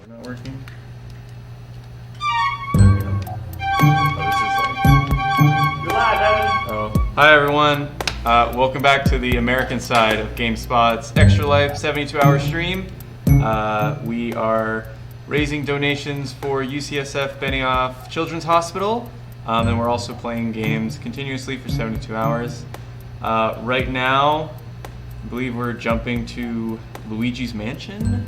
Not working. There we go. Oh, this is like... You're live, Evan. Oh. Hi everyone. Welcome back to the American side of GameSpot's Extra Life 72-hour stream. We are raising donations for UCSF Benioff Children's Hospital. And we're also playing games continuously for 72 hours. Right now, I believe we're jumping to Luigi's Mansion.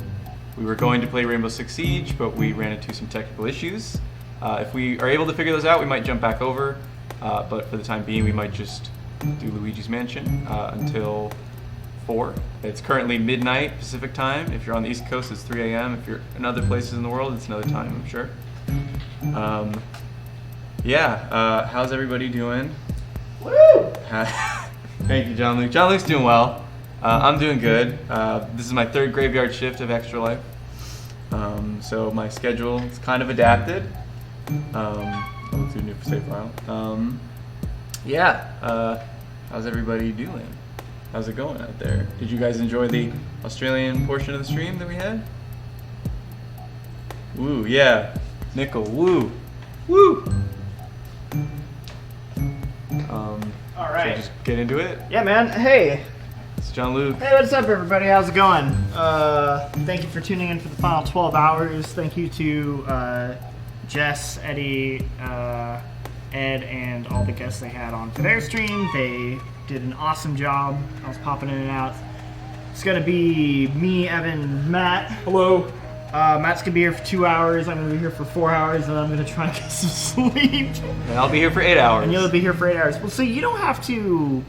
We were going to play Rainbow Six Siege, but we ran into some technical issues. If we are able to figure those out, we might jump back over. But for the time being, we might just do Luigi's Mansion until 4. It's currently midnight Pacific time. If you're on the East Coast, it's 3 a.m. If you're in other places in the world, it's another time, I'm sure. How's everybody doing? Woo! Thank you, John Luke. John Luke's doing well. I'm doing good. This is my 3rd graveyard shift of Extra Life. So my schedule is kind of adapted. Let's do a new save file. How's everybody doing? How's it going out there? Did you guys enjoy the Australian portion of the stream that we had? Woo, yeah. Nickel, woo. Woo! All right. Should I just get into it? Yeah, man. Hey. It's John Luke. Hey, what's up, everybody? How's it going? Thank you for tuning in for the final 12 hours. Thank you to Jess, Eddie, Ed, and all the guests they had on for their stream. They did an awesome job. I was popping in and out. It's gonna be me, Evan, Matt. Hello. Matt's gonna be here for 2 hours. I'm gonna be here for 4 hours, and I'm gonna try and get some sleep. And I'll be here for 8 hours. And you'll be here for 8 hours. Well, so you don't have to,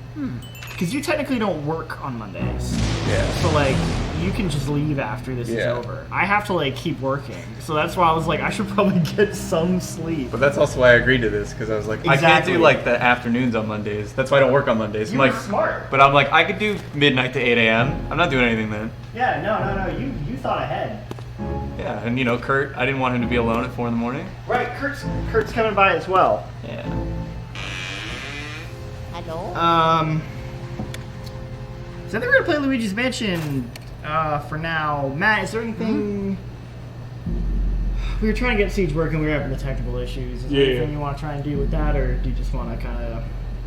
because you technically don't work on Mondays. Yeah. So like, you can just leave after this is over. I have to like keep working, so that's why I was like, I should probably get some sleep. But that's also why I agreed to this, because I was like, I can't do like the afternoons on Mondays. That's why I don't work on Mondays. You're smart. But I'm like, I could do midnight to 8 a.m. I'm not doing anything then. Yeah, no. You thought ahead. Yeah, and you know, Kurt, I didn't want him to be alone at 4 in the morning. Right, Kurt's coming by as well. Yeah. Hello. So I think we're gonna play Luigi's Mansion for now. Matt, is there anything? We were trying to get Siege working. We were having the technical issues. Is there anything you want to try and do with that, or do you just want to kind of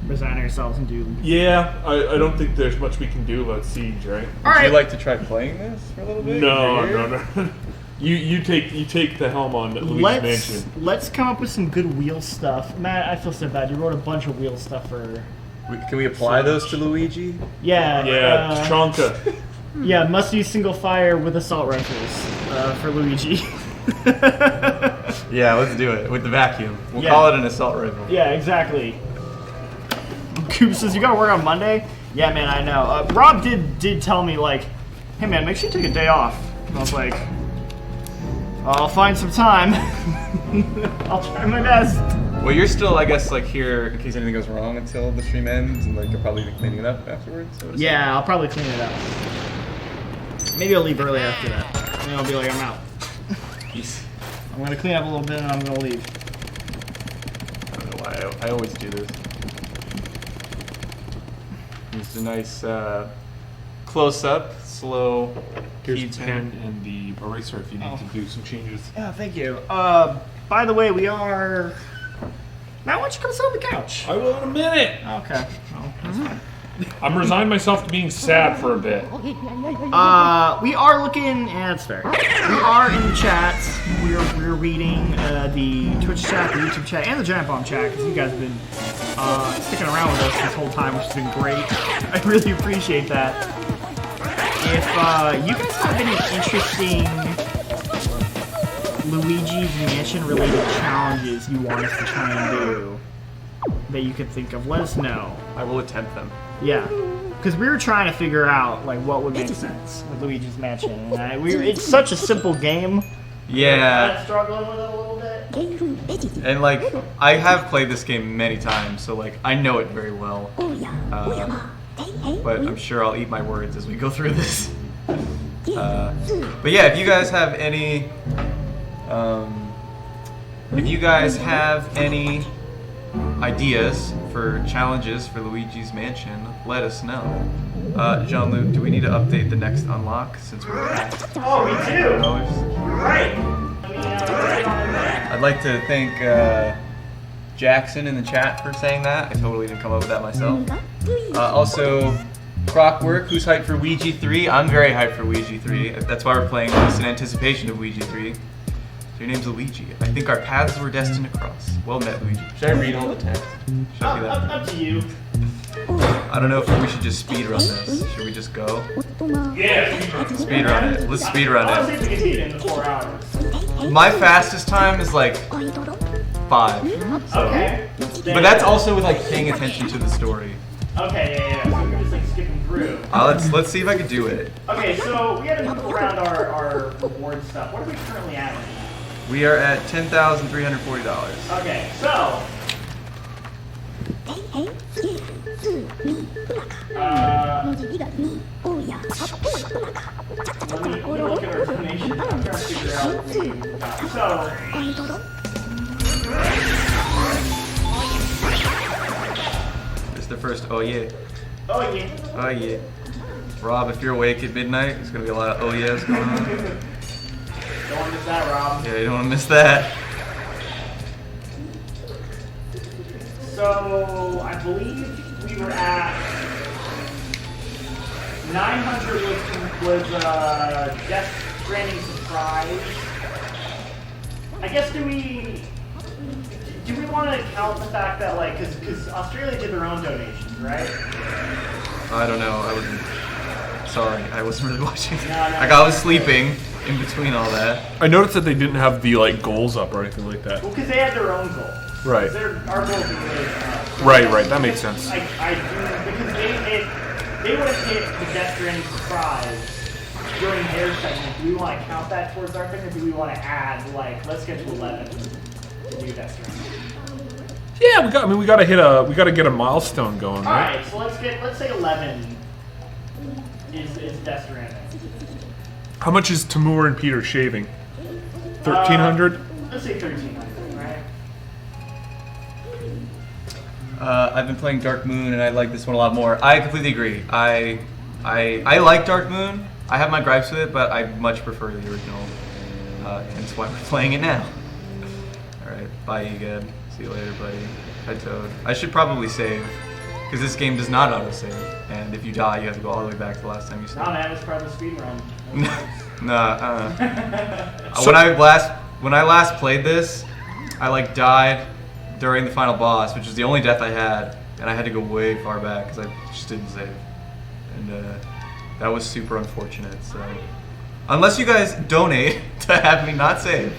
resign ourselves and do? Yeah, I don't think there's much we can do about Siege, right? Would you like to try playing this for a little bit? No. You take the helm on Luigi's Mansion. Let's come up with some good wheel stuff. Matt, I feel so bad. You wrote a bunch of wheel stuff for. Can we apply those to Luigi? Yeah. Yeah, Tronka. Yeah, must use single fire with assault rifles for Luigi. Yeah, let's do it with the vacuum. We'll call it an assault rifle. Yeah, exactly. Coop says, you gotta work on Monday? Yeah, man, I know. Rob did tell me, like, hey, man, make sure you take a day off. And I was like, I'll find some time. I'll try my best. Well, you're still, I guess, like here in case anything goes wrong until the stream ends, and like you'll probably be cleaning it up afterwards. So yeah, I'll probably clean it up. Maybe I'll leave early after that. And then I'll be like, I'm out. Peace. I'm gonna clean up a little bit and I'm gonna leave. I don't know why I always do this. It's a nice close-up, slow. Here's the pen and the eraser if you need to do some changes. Yeah, thank you. By the way, we are. Matt, why don't you come sit on the couch? I will in a minute. Okay. Well, that's fine. I'm resigned myself to being sad for a bit. We are looking. Yeah, that's fair. We are in the chat. We're reading the Twitch chat, the YouTube chat, and the Giant Bomb chat because you guys have been sticking around with us this whole time, which has been great. I really appreciate that. If you guys have any interesting Luigi's Mansion related challenges you want us to try and do that you could think of, let us know. I will attempt them. Yeah, because we were trying to figure out like what would make sense with Luigi's Mansion, and it's such a simple game. Yeah. I'm struggling with it a little bit. And like I have played this game many times, so like I know it very well. But I'm sure I'll eat my words as we go through this. But yeah, if you guys have any ideas for challenges for Luigi's Mansion, let us know. Jean-Luc, do we need to update the next unlock since we're at Oh, we do. $4? Right. I'd like to thank Jackson in the chat for saying that. I totally didn't come up with that myself. Also, Crockwork, who's hyped for Ouija 3? I'm very hyped for Ouija 3. That's why we're playing this in anticipation of Ouija 3. So your name's Luigi. I think our paths were destined to cross. Well met, Luigi. Should I read all the text? Should I do that? Up to you. I don't know if we should just speed run this. Should we just go? Yeah. Speed run it. Let's speed run I'll see it. if we can beat it in 4 hours. My fastest time is like 5. So. Okay. But that's also with like paying attention to the story. Okay, yeah. So we're just like skipping through. Let's see if I can do it. Okay, so we gotta move around our reward stuff. What are we currently at right now? We are at $10,340. Okay, so let me look at our donation. I'm trying to figure out what we got. So It's the first oh yeah. oh yeah. Oh yeah. Rob, if you're awake at midnight, there's gonna be a lot of oh yeahs going on. Don't want to miss that, Rob. Yeah, you don't wanna miss that. So I believe we were at 900 was Death Stranding surprise. I guess do we want to count the fact that like because Australia did their own donations, right? I don't know, I wasn't sorry, I wasn't really watching. No. Like I was sleeping in between all that. I noticed that they didn't have the like goals up or anything like that. Well, because they had their own goal. Right. Our goals are really Right. That makes sense. I do because they would have hit the Death Stranding surprise during their segment. Do we want to count that towards our thing, or do we want to add like let's get to 11 to do Death Stranding? Yeah, we gotta get a milestone going, All right? right, so let's say 11 is Death Stranding. How much is Tamur and Peter shaving? 1,300. Let's say 1,300, right? I've been playing Dark Moon and I like this one a lot more. I completely agree. I like Dark Moon. I have my gripes with it, but I much prefer the original. Hence why we're playing it now. Alright, bye Egad. See you later, buddy. Hi Toad. I should probably save, because this game does not auto-save, and if you die, you have to go all the way back to the last time you saved. Nah, man, it's part of the speed run. Nah, when I last played this, I like died during the final boss, which was the only death I had, and I had to go way far back because I just didn't save, and that was super unfortunate. So, unless you guys donate to have me not save,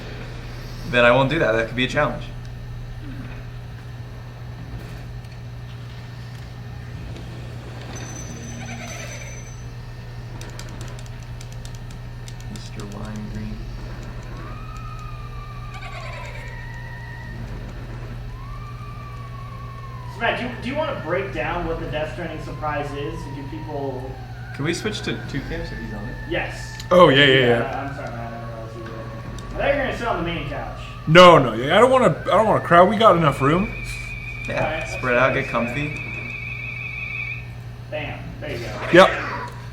then I won't do that. That could be a challenge. Mr. Lime Green. So Matt, do you want to break down what the Death Stranding surprise is? And do people? Can we switch to 2K so he's on it? Yes. Oh yeah. I'm sorry, man. I didn't realize you were. I thought you were gonna sit on the main couch. No. Yeah, I don't want to crowd. We got enough room. Yeah, Alright, spread out, get comfy. Bam. There you go. Yep.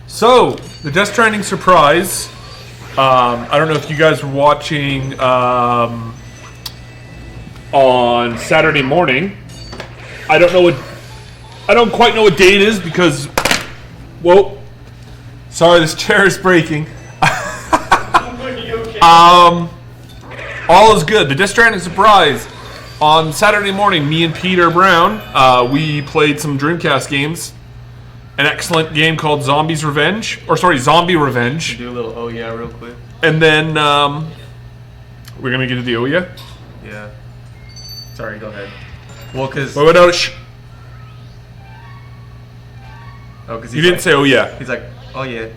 So the Death Stranding surprise. I don't know if you guys were watching on Saturday morning. I don't quite know what day it is because. Whoa. Sorry, this chair is breaking. All is good. The Death Stranding surprise. On Saturday morning, me and Peter Brown, we played some Dreamcast games. An excellent game called Zombie Revenge. Do a little oh yeah real quick. And then, we're gonna get to the oh yeah? Yeah. Sorry, go ahead. Well, because... Wait, no, shh. Oh, because You didn't say oh yeah. He's like, oh yeah.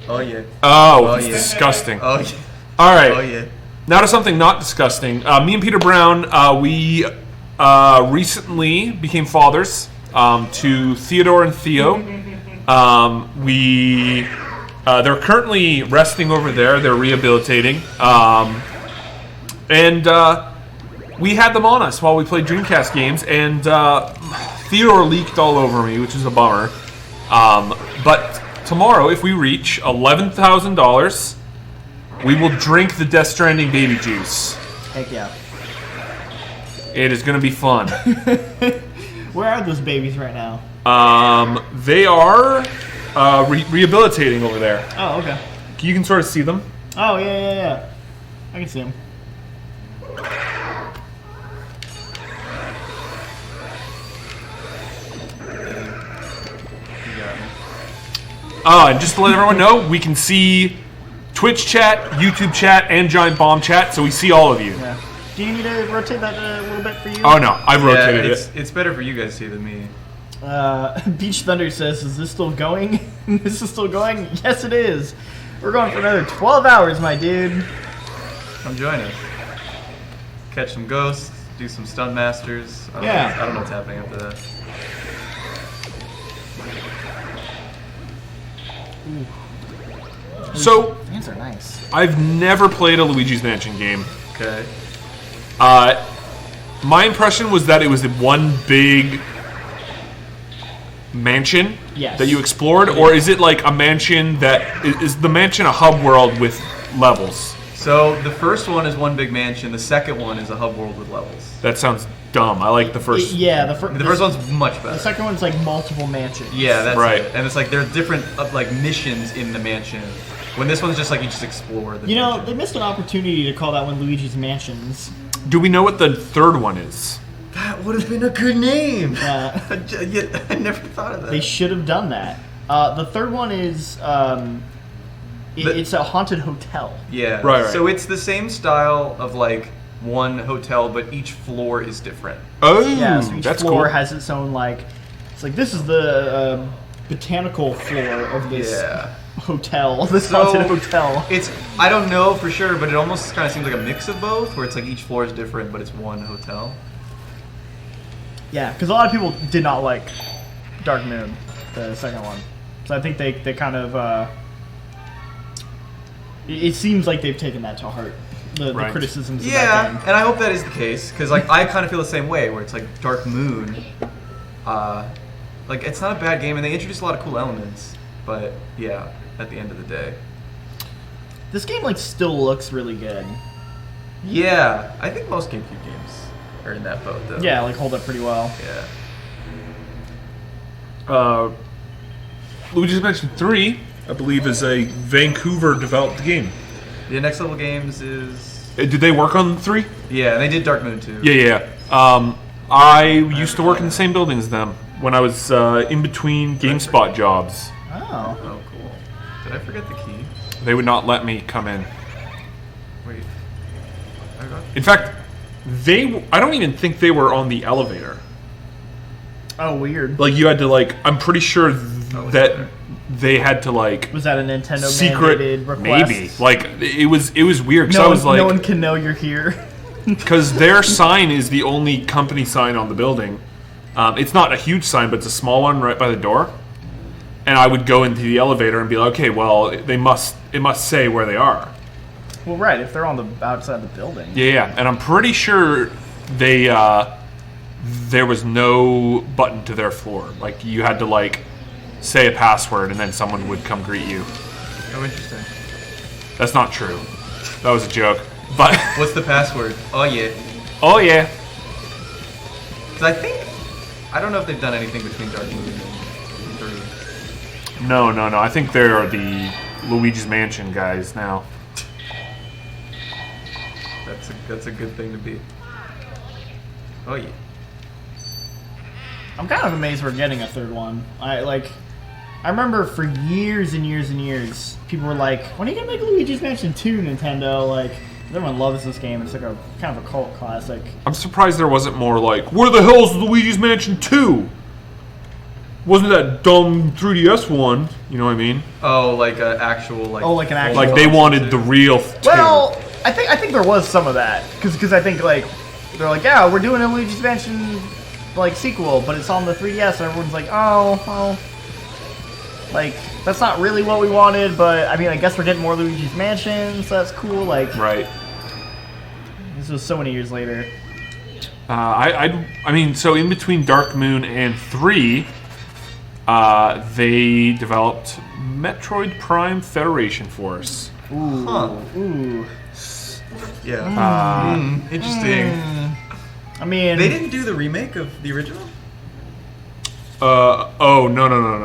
Oh yeah. Oh, it's yeah. disgusting. Oh yeah. Alright. Oh yeah. Now to something not disgusting. Me and Peter Brown, we recently became fathers to Theodore and Theo. They're currently resting over there. They're rehabilitating. And we had them on us while we played Dreamcast games, and Theodore leaked all over me, which is a bummer. But tomorrow, if we reach $11,000, we will drink the Death Stranding baby juice. Heck yeah. It is going to be fun. Where are those babies right now? They are rehabilitating over there. Oh, okay. You can sort of see them. Oh, yeah. I can see them. And just to let everyone know, we can see Twitch chat, YouTube chat, and Giant Bomb chat, so we see all of you. Yeah. Do you need to rotate that a little bit for you? Oh no, I've rotated it. It's better for you guys to see than me. Beach Thunder says, is this still going? This is still going? Yes, it is. We're going for another 12 hours, my dude. Come join us. Catch some ghosts, do some stunt masters. I don't know what's happening after that. So, These are nice. I've never played a Luigi's Mansion game. Okay. My impression was that it was one big mansion that you explored, or is it like a mansion that is the mansion a hub world with levels? So the first one is one big mansion. The second one is a hub world with levels. That sounds dumb. I like the first. The first one's much better. The second one's like multiple mansions. Yeah, that's right. it. And it's like there are different like missions in the mansion. When this one's just like you just explore the mansion. They missed an opportunity to call that one Luigi's Mansions. Do we know what the third one is? That would have been a good name. Yeah. I never thought of that. They should have done that. The third one is it's a haunted hotel. Yeah. Right. So it's the same style of like one hotel, but each floor is different. Oh, Yeah, so each that's floor cool. has its own like. It's like this is the botanical floor of this hotel. This haunted hotel. I don't know for sure, but it almost kind of seems like a mix of both, where it's like each floor is different, but it's one hotel. Yeah, because a lot of people did not like Dark Moon, the second one. So I think they kind of. It seems like they've taken that to heart. The criticisms of that game. And I hope that is the case, because like I kind of feel the same way, where it's like Dark Moon. Like it's not a bad game, and they introduce a lot of cool elements. But yeah, at the end of the day, this game like still looks really good. Yeah, I think most GameCube games are in that boat, though. Yeah, like hold up pretty well. Yeah. Luigi's Mansion 3, I believe, is a Vancouver-developed game. Yeah, Next Level Games is. Did they work on 3? Yeah, they did Dark Moon too. Yeah. I used to work in the same building as them when I was in between GameSpot jobs. Oh. Oh, cool. Did I forget the key? They would not let me come in. Wait. In fact, I don't even think they were on the elevator. Oh, weird. Like, you had to, like, I'm pretty sure that they had to, like... Was that a Nintendo secret mandated request? Maybe. Like, it was weird, because I was like... No one can know you're here. Because their sign is the only company sign on the building. It's not a huge sign, but it's a small one right by the door. And I would go into the elevator and be like, okay, well, it must say where they are. Well, right, if they're on the outside the building. Yeah, and I'm pretty sure there was no button to their floor. Like, you had to, like, say a password, and then someone would come greet you. Oh, interesting. That's not true. That was a joke. But what's the password? Oh, yeah. Oh, yeah. Because I don't know if they've done anything between Dark Moon and 3. No. I think they are the Luigi's Mansion guys now. That's a good thing to be. Oh yeah. I'm kind of amazed we're getting a third one. I remember for years and years and years, people were like, "When are you gonna make Luigi's Mansion 2, Nintendo?" Like, everyone loves this game. It's like a kind of a cult classic. I'm surprised there wasn't more like, where the hell's Luigi's Mansion 2? Wasn't that dumb 3DS one? You know what I mean? Oh, like an actual like. Oh, like an actual. Like they wanted the real 2. Well, I think there was some of that because I think like they're like, yeah, we're doing a Luigi's Mansion like sequel, but it's on the 3DS, and everyone's like, oh, like that's not really what we wanted, but I mean, I guess we're getting more Luigi's Mansion, so that's cool. Like, right. This was so many years later. I mean, so in between Dark Moon and 3, they developed Metroid Prime Federation Force. Ooh. Huh. Ooh. Yeah. Interesting. I mean, They didn't do the remake of the original? Oh no.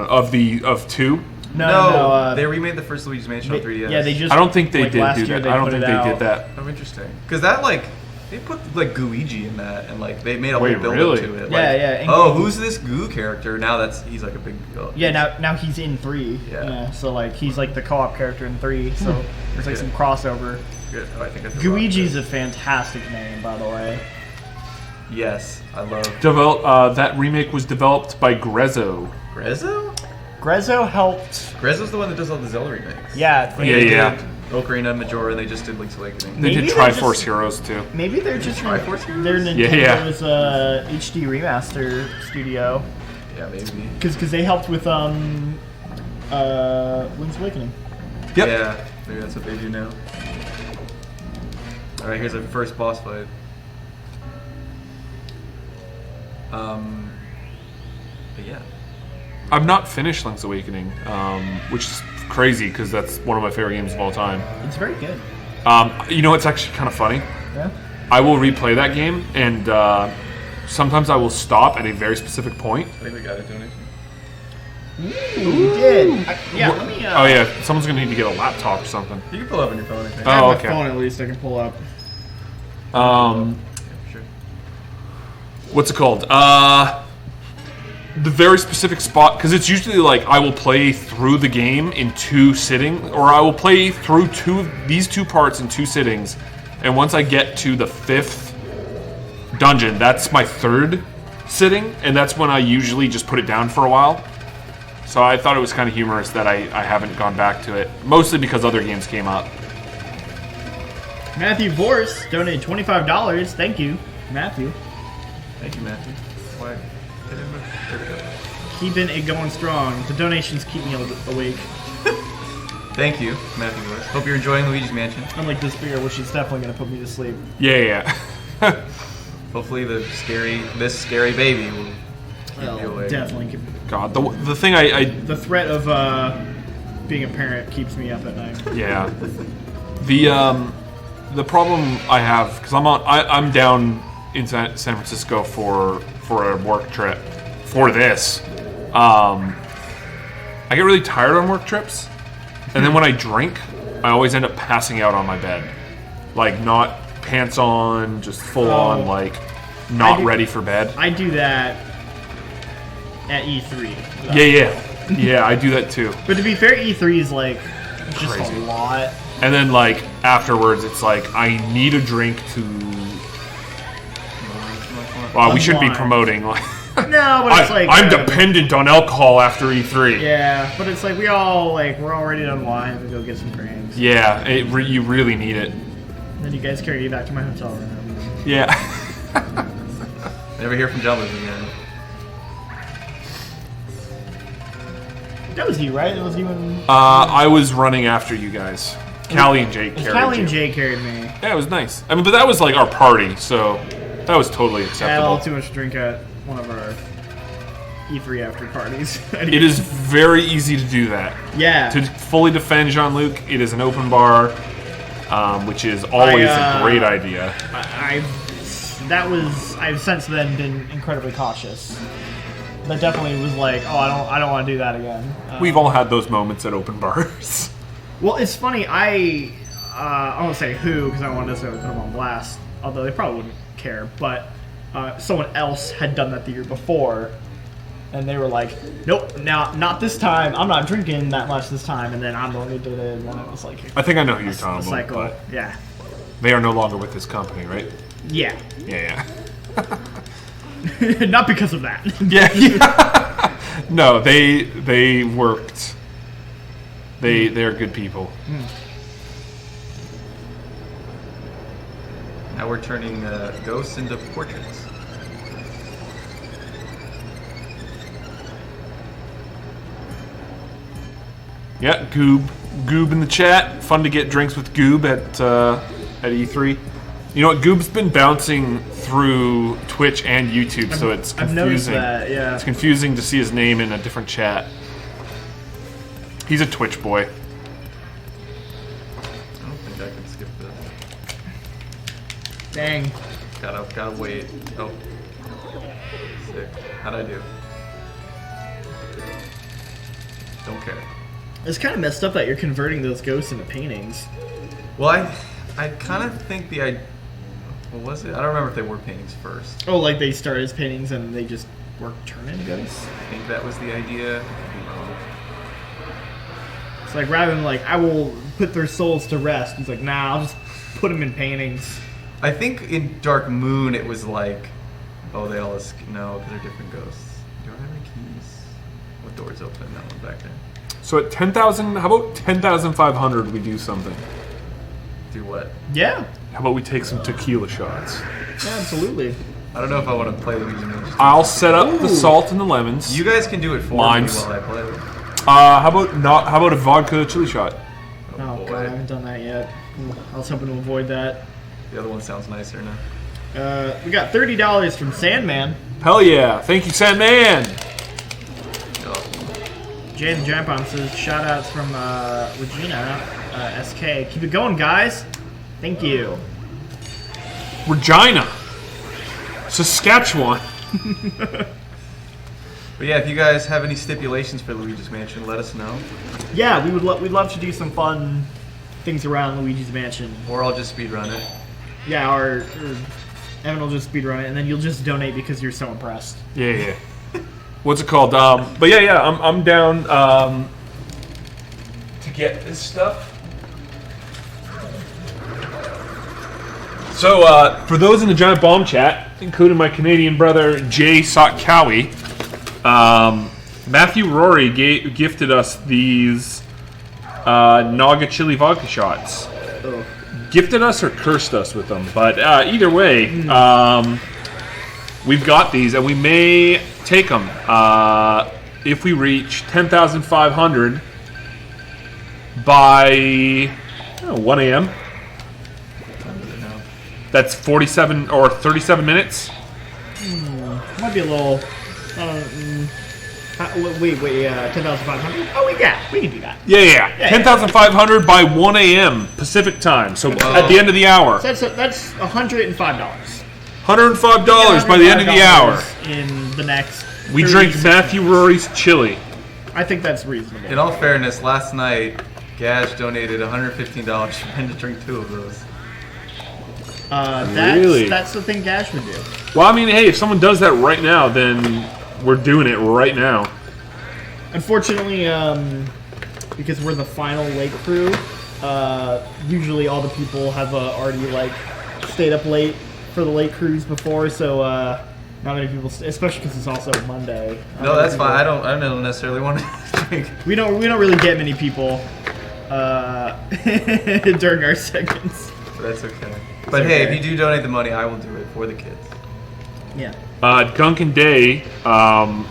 Of 2. No, they remade the first Luigi's Mansion on 3DS. Yeah, they just. I don't think they like, did last do year that. I don't put think it they out. did that. Oh, interesting. Because that, like, they put, like, Gooigi in that, and, like, they made a Wait, whole build really? up to it. Yeah, like, yeah, and Oh, Goo- who's this Goo character? Now he's, like, a big... Yeah, now he's in 3. Yeah. So like he's like the co-op character in 3. So there's like some crossover. Good. Oh, I think I said Gooigi's wrong. a fantastic name, by the way. Yes, I love... That remake was developed by Grezzo. Grezzo? Grezzo helped. Grezzo's the one that does all the Zelda remakes. Yeah. Yeah, yeah. Ocarina, Majora, and they just did Link's Awakening. They Maybe did they're Triforce just- Heroes too. Maybe they're just Triforce Heroes? they're Yeah. Nintendo's HD remaster studio Yeah, maybe. because they helped with Link's Awakening. Yep. Yeah, maybe that's what they do now. Alright, here's our first boss fight. But yeah. I've not finished Link's Awakening, which is crazy because that's one of my favorite games of all time. It's very good. You know, it's actually kind of funny. Yeah. I will replay that game, and sometimes I will stop at a very specific point. I think we got a donation. You did. Let me. Oh yeah, someone's gonna need to get a laptop or something. You can pull up on your phone, I think. I have Oh, my okay. phone at least I can pull up. Yeah, sure. What's it called? The very specific spot, because it's usually like I will play through the game in 2 sittings, or I will play through these 2 parts in 2 sittings, and once I get to the 5th dungeon, that's my 3rd sitting, and that's when I usually just put it down for a while. So I thought it was kind of humorous that I haven't gone back to it, mostly because other games came up. Matthew Vorse donated $25. Thank you, Matthew. Thank you, Matthew. Why? There we go. Keeping it going strong. The donations keep me awake. Thank you, Matthew West. Hope you're enjoying Luigi's Mansion. Unlike this beer, which is definitely going to put me to sleep. Yeah. Hopefully this scary baby will keep you awake. Definitely. God, the thing I The threat of being a parent keeps me up at night. yeah. The problem I have, because I'm down in San Francisco for a work trip for this. I get really tired on work trips, and then when I drink, I always end up passing out on my bed, like not pants on, just full on, like not ready for bed. I do that at E3. Yeah. I do that too. But to be fair, E3 is like just Crazy. a lot. And then like afterwards, it's like I need a drink to. Wow, we shouldn't be Unwind. promoting. Like, No, but it's like I'm dependent on alcohol after E3. Yeah, but it's like we're all ready to unwind and go get some drinks. Yeah, you really need it. Then you guys carry me back to my hotel room. Yeah. Never hear from Jumbos again. That was you, right? That was you and I was running after you guys. Callie and Jake carried Callie and you. Jay carried me. Yeah, it was nice. I mean, but that was like our party, so that was totally I had a acceptable. little too much to drink at one of our E3 after parties. It is very easy to do that. Yeah. To fully defend Jean-Luc, it is an open bar, which is always a great idea. I've since then been incredibly cautious. That definitely was like, oh, I don't want to do that again. We've all had those moments at open bars. Well, it's funny. I won't say who because I don't want to necessarily put them on blast. Although they probably wouldn't care. But someone else had done that the year before, and they were like, "Nope, not this time. I'm not drinking that much this time." And then I'm the one who did it, and then it was like I think I know who you're a talking about. cycle. But Yeah, they are no longer with this company, right? yeah. Yeah. Not because of that. Yeah. No, they worked. They're good people. Now we're turning ghosts into portraits. Yeah, Goob in the chat. Fun to get drinks with Goob at E3. You know what? Goob's been bouncing through Twitch and YouTube, so it's confusing. I've noticed that, yeah. It's confusing to see his name in a different chat. He's a Twitch boy. I don't think I can skip this. Dang. Gotta wait. Oh. Sick. How'd I do? Don't care. It's kind of messed up that you're converting those ghosts into paintings. Well, I kind of think what was it? I don't remember if they were paintings first. Oh, like they started as paintings and they just were turned into ghosts? I think that was the idea. I could be wrong. It's like rather than like, I will put their souls to rest, he's like, nah, I'll just put them in paintings. I think in Dark Moon it was like, oh, they all no, because they're different ghosts. Do I have any keys? What door's open? That one back there. So at 10,000, how about 10,500 we do something? Do what? Yeah. How about we take some tequila shots? Yeah, absolutely. I don't know if I want to play Luigi Mansion. I'll set up the Ooh. salt and the lemons. You guys can do it for Limes. me while I play. How about a vodka chili shot? Oh, boy. God, I haven't done that yet. I was hoping to avoid that. The other one sounds nicer now. We got $30 from Sandman. Hell yeah! Thank you, Sandman. Oh. Jay the Giant Bomb says, shout outs from Regina, SK. Keep it going, guys. Thank you. Regina, Saskatchewan. But yeah, if you guys have any stipulations for Luigi's Mansion, let us know. Yeah, we'd love to do some fun things around Luigi's Mansion. Or I'll just speedrun it. Yeah, or Evan will just speedrun it, and then you'll just donate because you're so impressed. Yeah. What's it called? But yeah, I'm down to get this stuff. So for those in the Giant Bomb chat, including my Canadian brother Jay Sotkawi, Matthew Rory gifted us these Naga Chili Vodka shots. Oh. Gifted us or cursed us with them, but either way, we've got these, and we may take them if we reach 10,500 by 1 a.m. That's 47 or 37 minutes. Might be a little. Wait, 10,500? Oh, we can do that. Yeah. 10,500 by 1 a.m. Pacific time. So at the end of the hour. So that's $105. $105 by the end of the hour. In the next. We 30 drink seconds. Matthew Rory's chili. I think that's reasonable. In all fairness, last night, Gash donated $115 for him to drink 2 of those. Really? That's the thing Gash would do. Well, I mean, hey, if someone does that right now, then we're doing it right now. Unfortunately, because we're the final late crew, usually all the people have already stayed up late for the late crews before, so not many people, especially because it's also Monday. No, that's fine. I don't necessarily want to drink. We don't really get many people during our segments. That's okay. But hey, if you do donate the money, I will do it for the kids. Yeah. Duncan Day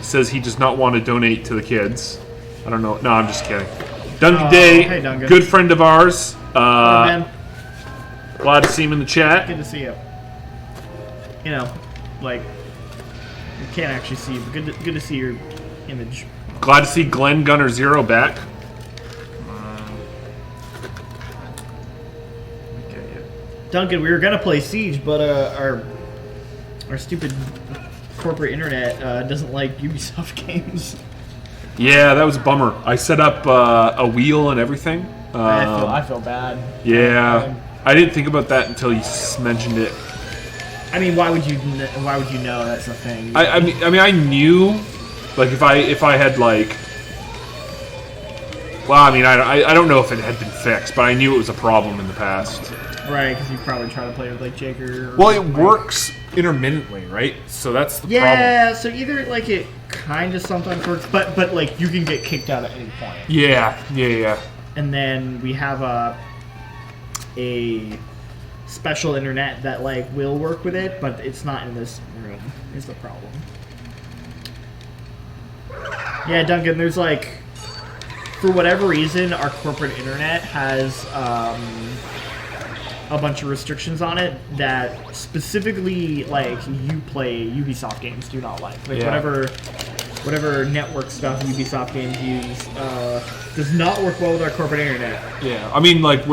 says he does not want to donate to the kids. I don't know. No, I'm just kidding. Duncan Day, hey, Duncan. good friend of ours. Hey, man. Glad to see him in the chat. Good to see you. You know, you can't actually see you, but good to see your image. Glad to see Glenn Gunner Zero back. Duncan, we were gonna play Siege, but our stupid corporate internet doesn't like Ubisoft games. Yeah, that was a bummer. I set up a wheel and everything. I feel bad. Yeah, I didn't think about that until you mentioned it. I mean, why would you know that's a thing? I mean, I knew, if I had well, I mean, I don't know if it had been fixed, but I knew it was a problem in the past. Right, because you probably try to play with Jake or. Well, it works intermittently, right? So that's the problem. Yeah, so either it kind of sometimes works, but you can get kicked out at any point. Yeah. And then we have a special internet that will work with it, but it's not in this room. Is the problem? Yeah, Duncan. There's for whatever reason, our corporate internet has a bunch of restrictions on it that specifically like you play Ubisoft games do not like. Like whatever network stuff Ubisoft games use does not work well with our corporate internet. Yeah, I mean, like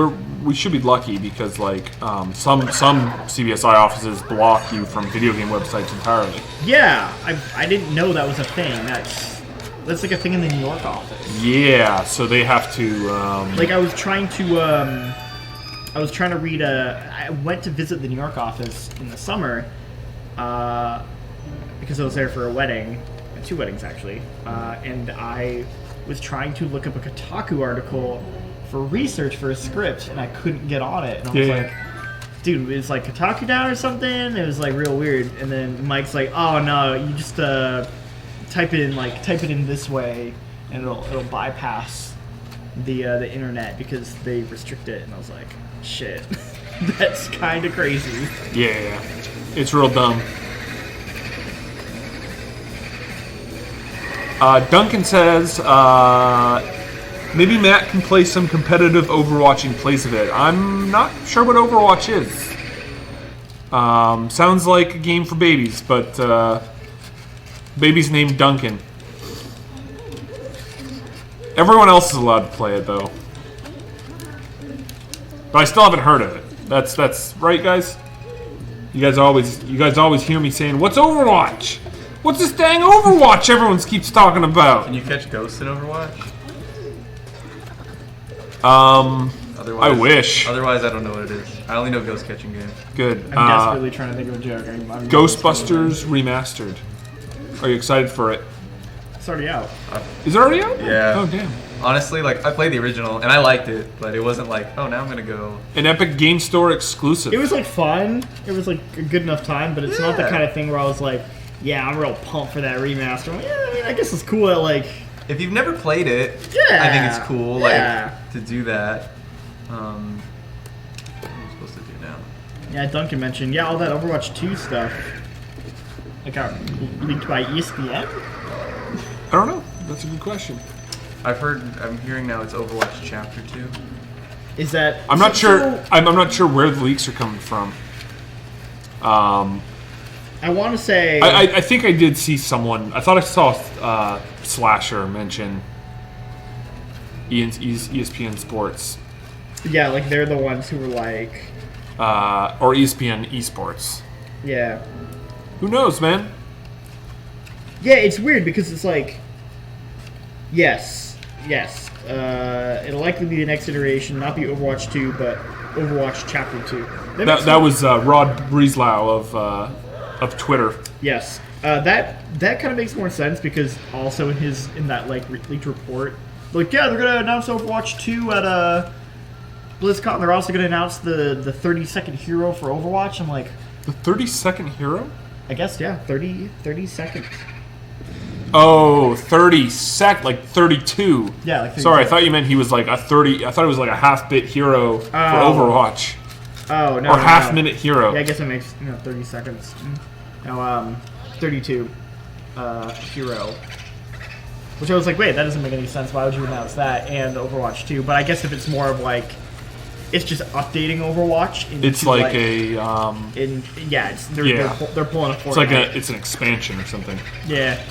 we should be lucky because like some CBSI offices block you from video game websites entirely. Yeah, I didn't know that was a thing. That's like a thing in the New York office. Yeah, so they have to. Like I was trying to read I went to visit the New York office in the summer because I was there for a wedding, 2 weddings actually, and I was trying to look up a Kotaku article for research for a script, and I couldn't get on it. And I was like, dude, is like Kotaku down or something? It was like real weird. And then Mike's like, oh no, you just type it in this way, and it'll bypass the internet because they restrict it. And I was like, shit, that's kind of crazy. Yeah, it's real dumb. Duncan says, maybe Matt can play some competitive Overwatch in place of it. I'm not sure what Overwatch is. Sounds like a game for babies, but baby's named Duncan. Everyone else is allowed to play it, though. But I still haven't heard of it. That's right, guys? You guys always hear me saying, what's Overwatch? What's this dang Overwatch everyone keeps talking about? Can you catch ghosts in Overwatch? I wish. Otherwise, I don't know what it is. I only know ghost catching games. Good. I'm desperately trying to think of a joke. I'm Ghostbusters Remastered. Are you excited for it? It's already out. Is it already out? Yeah. Oh, damn. Honestly, like, I played the original, and I liked it, but it wasn't like, oh, now I'm gonna go... An Epic Game Store exclusive. It was like fun. It was like a good enough time, but it's not the Yeah. kind of thing where I was like, yeah, I'm real pumped for that remaster. I'm like, yeah, I mean, I guess it's cool that like... If you've never played it, Yeah. I think it's cool, Yeah. like, to do that. What am I supposed to do now? Yeah, Duncan mentioned, all that Overwatch 2 stuff. Like, got leaked by ESPN? I don't know. That's a good question. I'm hearing now it's Overwatch Chapter 2. Is that... I'm not sure. so- I'm not sure where the leaks are coming from. I want to say... I think I did see someone. I thought I saw Slasher mention ESPN Sports. Yeah, like, they're the ones who were like... Or ESPN Esports. Yeah. Who knows, man? Yeah, it's weird because it's like... Yes. It'll likely be the next iteration, not be Overwatch 2, but Overwatch Chapter 2. That was Rod Breeslau of Twitter. Yes. That kind of makes more sense because also in that like leaked report, like they're gonna announce Overwatch 2 at BlizzCon. They're also gonna announce the 30-second hero for Overwatch. I'm like, The 30-second hero? I guess 30 seconds. Oh, like 32. Yeah, like 32. Sorry, I thought you meant he was like a 30. I thought it was like a half-bit hero for Overwatch. Oh no. Or no, half-minute hero. Yeah, I guess it makes 30 seconds. No, 32 hero. Which I was like, wait, that doesn't make any sense. Why would you announce that and Overwatch 2? But I guess if it's more of like, it's just updating Overwatch. It's like a. They're pulling a Fortnite. It's like it's an expansion or something. Yeah.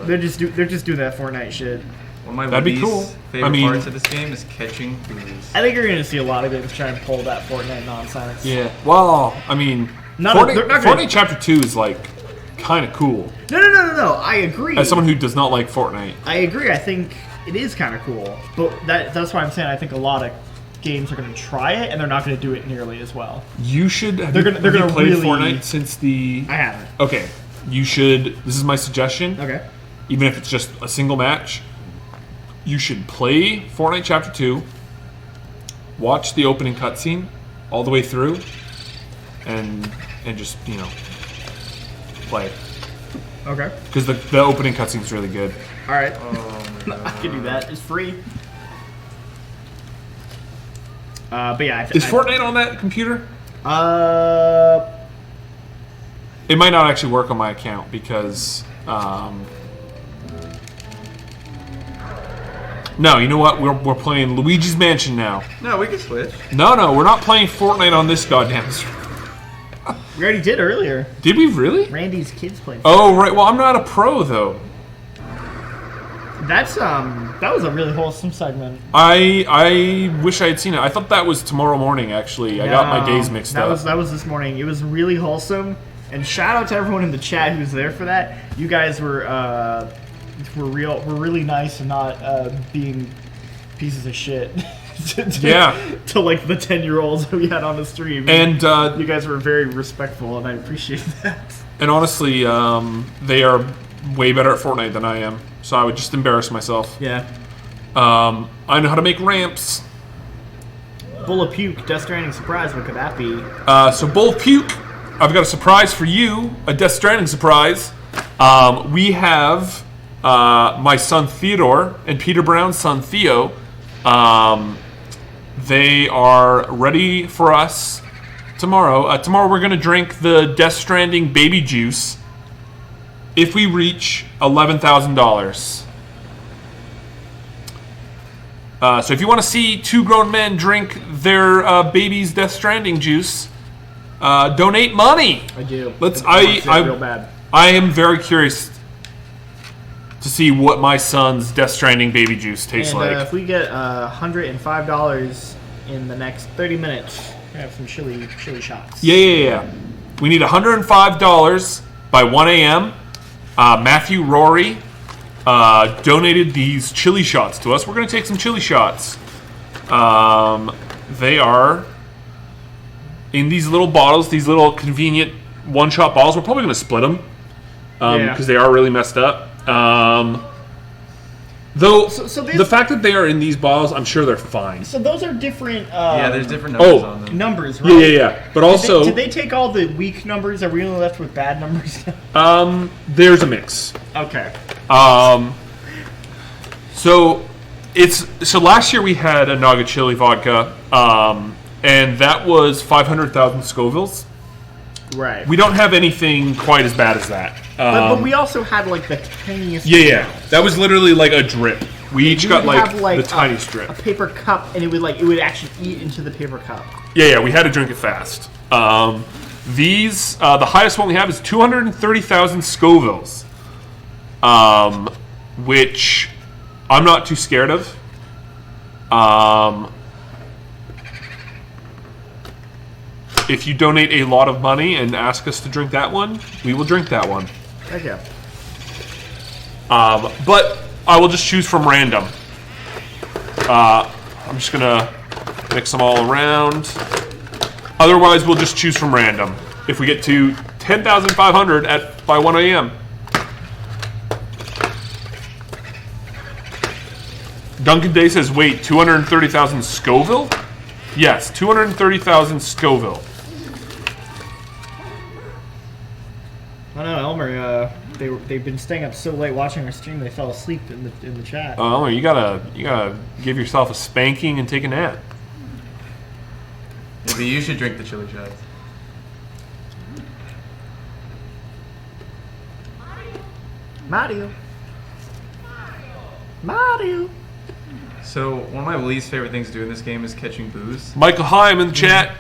They're just doing that Fortnite shit. One of my That'd be least cool. favorite parts of this game is catching booze. I think you're gonna see a lot of games try and pull that Fortnite nonsense. Yeah. Well, I mean, They're not gonna- Fortnite Chapter 2 is like kind of cool. No. I agree. As someone who does not like Fortnite. I agree. I think it is kind of cool, but that's why I'm saying I think a lot of games are going to try it, and they're not going to do it nearly as well. You should. Have They're you gonna played really- Fortnite since the? I haven't. Okay. You should. This is my suggestion. Okay. Even if it's just a single match, you should play Fortnite Chapter 2, watch the opening cutscene all the way through, and just, play. Okay. Because the opening cutscene's really good. All right. Oh my I can do that. It's free. But yeah. Is Fortnite on that computer? It might not actually work on my account because No, you know what? We're playing Luigi's Mansion now. No, we can switch. No, we're not playing Fortnite on this goddamn stream. We already did earlier. Did we really? Randy's kids played. Oh, right. Well, I'm not a pro, though. That was a really wholesome segment. I wish I had seen it. I thought that was tomorrow morning, actually. I got my days mixed up. That was this morning. It was really wholesome. And shout out to everyone in the chat who was there for that. You guys were really nice and not being pieces of shit. to like the 10-year-olds we had on the stream. And you guys were very respectful, and I appreciate that. And honestly, they are way better at Fortnite than I am. So I would just embarrass myself. Yeah. I know how to make ramps. Bull of Puke, Death Stranding surprise. What could that be? So Bull of Puke, I've got a surprise for you. A Death Stranding surprise. We have my son Theodore and Peter Brown's son Theo. They are ready for us tomorrow. Tomorrow we're going to drink the Death Stranding baby juice if we reach $11,000. So if you want to see two grown men drink their baby's Death Stranding juice, donate money. I do. Real bad. I am very curious to see what my son's Death Stranding baby juice tastes like. If we get $105 in the next 30 minutes, we have some chili shots. Yeah. We need $105 by 1 a.m. Matthew Rory donated these chili shots to us. We're going to take some chili shots. They are in these little bottles, these little convenient one-shot bottles. We're probably going to split them because they are really messed up. Though the fact that they are in these bottles, I'm sure they're fine. So those are different. There's different numbers on them. Numbers, right? Yeah. But also, did they take all the weak numbers? Are we only left with bad numbers? There's a mix. Okay. So last year we had a Naga Chili vodka, and that was 500,000 Scovilles. Right. We don't have anything quite as bad as that. But we also had like the tiniest. Yeah. That was literally like a drip. We each got like the tiniest drip. A paper cup, and it would actually eat into the paper cup. Yeah. We had to drink it fast. These the highest one we have is 230,000 Scovilles, which I'm not too scared of. If you donate a lot of money and ask us to drink that one, we will drink that one. Heck yeah. But I will just choose from random. I'm just gonna mix them all around. Otherwise, we'll just choose from random. If we get to 10,500 by 1 a.m. Duncan Day says, wait, 230,000 Scoville? Yes, 230,000 Scoville. I don't know, Elmer. They've been staying up so late watching our stream. They fell asleep in the chat. Elmer, you gotta give yourself a spanking and take a nap. Maybe you should drink the chili shots. Mario. So one of my least favorite things to do in this game is catching booze. Michael, hi, I'm in the chat.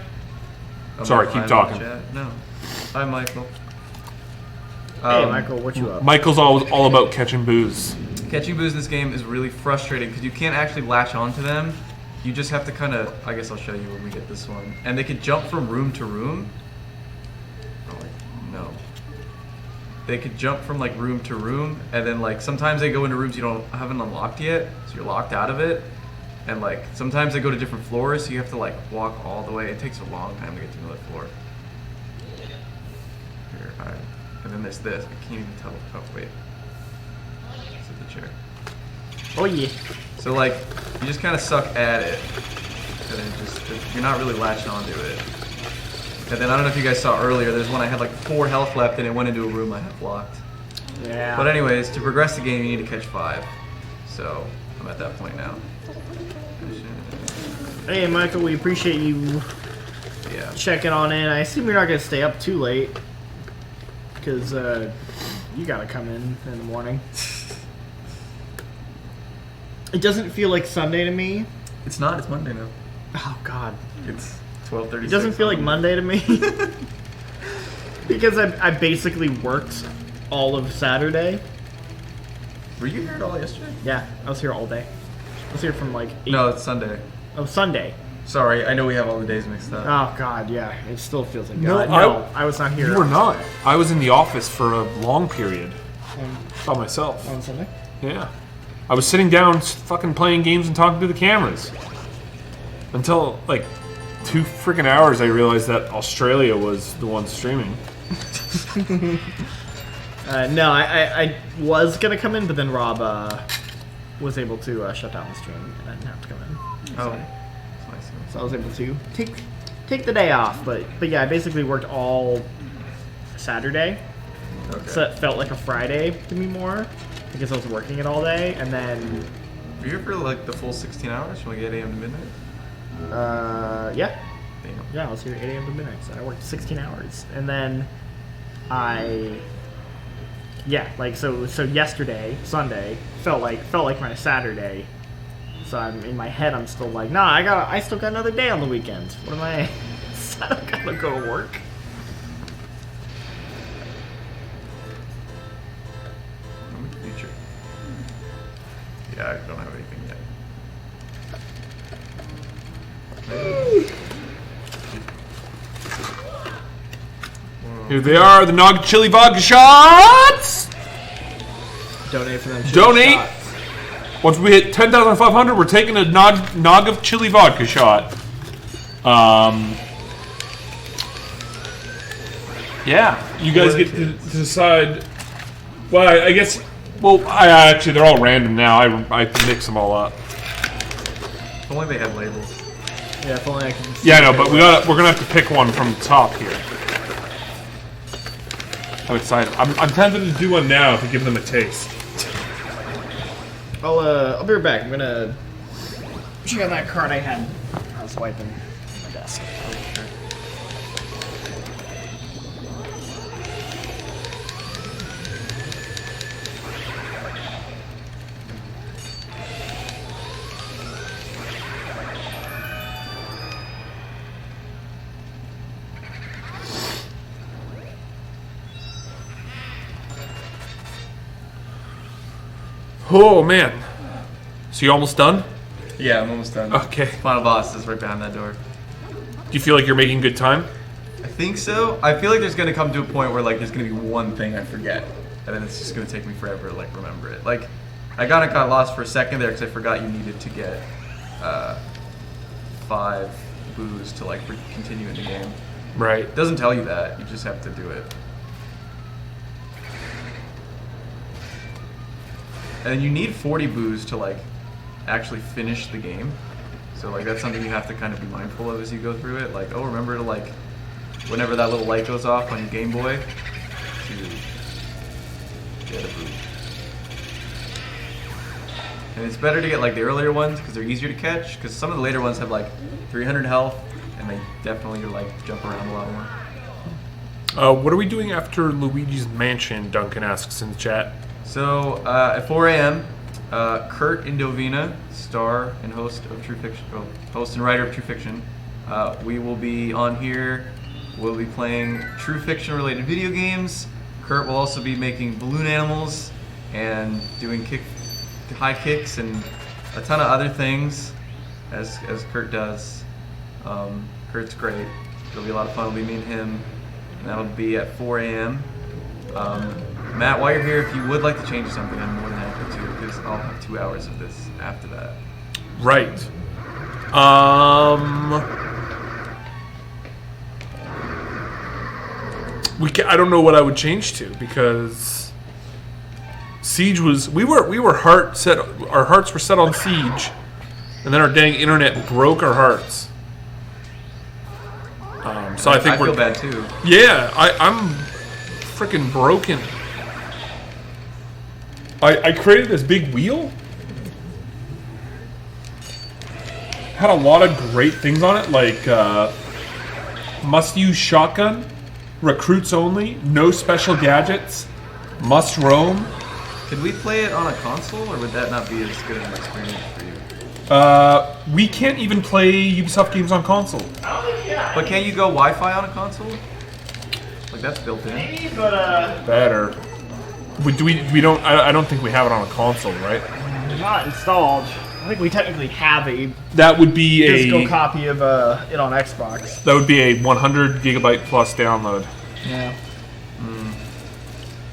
Oh, Sorry, Michael, keep talking. No. Hi, Michael. Hey, Michael, what you up? Michael's all about catching booze. Catching booze in this game is really frustrating because you can't actually latch onto them. You just have to kind of, I guess I'll show you when we get this one. And they can jump from room to room. Oh, no. They could jump from like room to room, and then like sometimes they go into rooms you haven't unlocked yet, so you're locked out of it. And like sometimes they go to different floors, so you have to like walk all the way. It takes a long time to get to another floor. Here, alright. And then there's this. I can't even tell. Oh wait. This is the chair. Oh yeah. So like you just kind of suck at it, and then you're not really latched onto it. And then I don't know if you guys saw earlier, there's one I had like 4 health left and it went into a room I have blocked. Yeah. But anyways, to progress the game you need to catch 5. So I'm at that point now. Hey Michael, we appreciate you checking on in. I assume you're not going to stay up too late. Because you got to come in the morning. It doesn't feel like Sunday to me. It's not. It's Monday now. Oh God. It's 12:36. It doesn't feel like Monday to me. Because I basically worked all of Saturday. Were you here at all yesterday? Yeah, I was here all day. I was here from like 8. No, it's Sunday. Oh, Sunday. Sorry, I know we have all the days mixed up. Oh God, yeah. It still feels like No, God. No, I was not here. You were not. I was in the office for a long period by myself. On Sunday. Yeah. I was sitting down fucking playing games and talking to the cameras. Until, like, 2 freaking hours I realized that Australia was the one streaming. No, I was gonna come in, but then Rob was able to shut down the stream, and I didn't have to come in. Oh, So, that's nice. so I was able to take the day off. But yeah, I basically worked all Saturday, Okay. so it felt like a Friday to me more because I was working it all day, and then Were you here for like the full 16 hours from like 8 a.m. to midnight? yeah. Damn. Yeah, I was here 8 a.m. to midnight, so I worked 16 hours. And then so yesterday, Sunday, felt like my Saturday. So I'm in my head, I'm still like, nah, I still got another day on the weekend. What am I? I don't gotta go to work. Future. Yeah, I don't have anything yet. Here they are, the Nog Chili Vodka shots! Donate for them. Donate. shots. Once we hit 10,500, we're taking a nog of chili vodka shot. Yeah, you guys get to decide. Well, I guess. Well, actually they're all random now. I mix them all up. If only they had labels. Yeah, if only I can. Yeah, I know, but we're gonna have to pick one from the top here. I'm excited. I'm tempted to do one now to give them a taste. I'll be right back. I'm gonna check out that card I had. I was wiping my desk. Oh man. So you almost done? Yeah, I'm almost done. Okay. Final boss is right behind that door. Do you feel like you're making good time? I think so. I feel like there's gonna come to a point where like there's gonna be one thing I forget, and then it's just gonna take me forever to like remember it. Like, I got lost for a second there because I forgot you needed to get 5 boos to like continue in the game. Right. It doesn't tell you that. You just have to do it. And you need 40 boos to like actually finish the game. So like that's something you have to kind of be mindful of as you go through it. Like, oh, remember to like, whenever that little light goes off on your Game Boy, to get a boo. And it's better to get like the earlier ones because they're easier to catch. Because some of the later ones have like 300 health, and they definitely like jump around a lot more. What are we doing after Luigi's Mansion? Duncan asks in the chat. So at 4 a.m., Kurt Indovina, star and host of True Fiction, host and writer of True Fiction, we will be on here. We'll be playing True Fiction related video games. Kurt will also be making balloon animals and doing high kicks and a ton of other things, as Kurt does. Kurt's great. It'll be a lot of fun. It'll be me and him, and that'll be at 4 a.m. Matt, while you're here, if you would like to change something, I'm more than happy to, because I'll have 2 hours of this after that. Right. I don't know what I would change to, because Siege was our hearts were set on Siege, and then our dang internet broke our hearts. So I think I feel bad too. Yeah, I'm freaking broken. I created this big wheel. Had a lot of great things on it, like must use shotgun, recruits only, no special gadgets, must roam, Could we play it on a console, or would that not be as good of an experience for you? We can't even play Ubisoft games on console. But can't you go Wi-Fi on a console? Like that's built in. Maybe, but Better. We don't. I don't think we have it on a console, right? not installed. I think we technically have a That would be physical a. copy of it on Xbox. That would be a 100 gigabyte plus download. Yeah.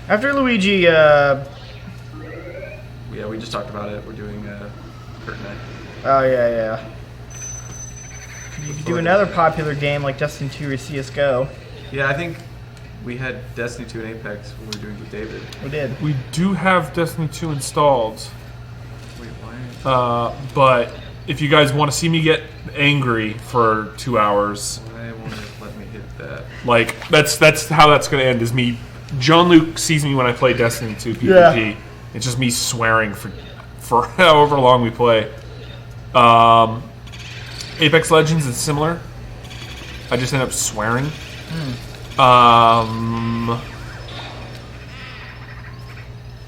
After Luigi, Yeah, we just talked about it. We're doing Curtain Night. oh yeah. You could do another popular game like Destiny 2 or CS:GO. Yeah, I think we had Destiny 2 and Apex when we were doing with David. We did. We do have Destiny 2 installed, Wait, why? but if you guys want to see me get angry for 2 hours, Why won't it let me hit that? like that's how that's going to end. Is me. John Luke sees me when I play Destiny 2 PvP. Yeah. It's just me swearing for however long we play. Apex Legends is similar. I just end up swearing.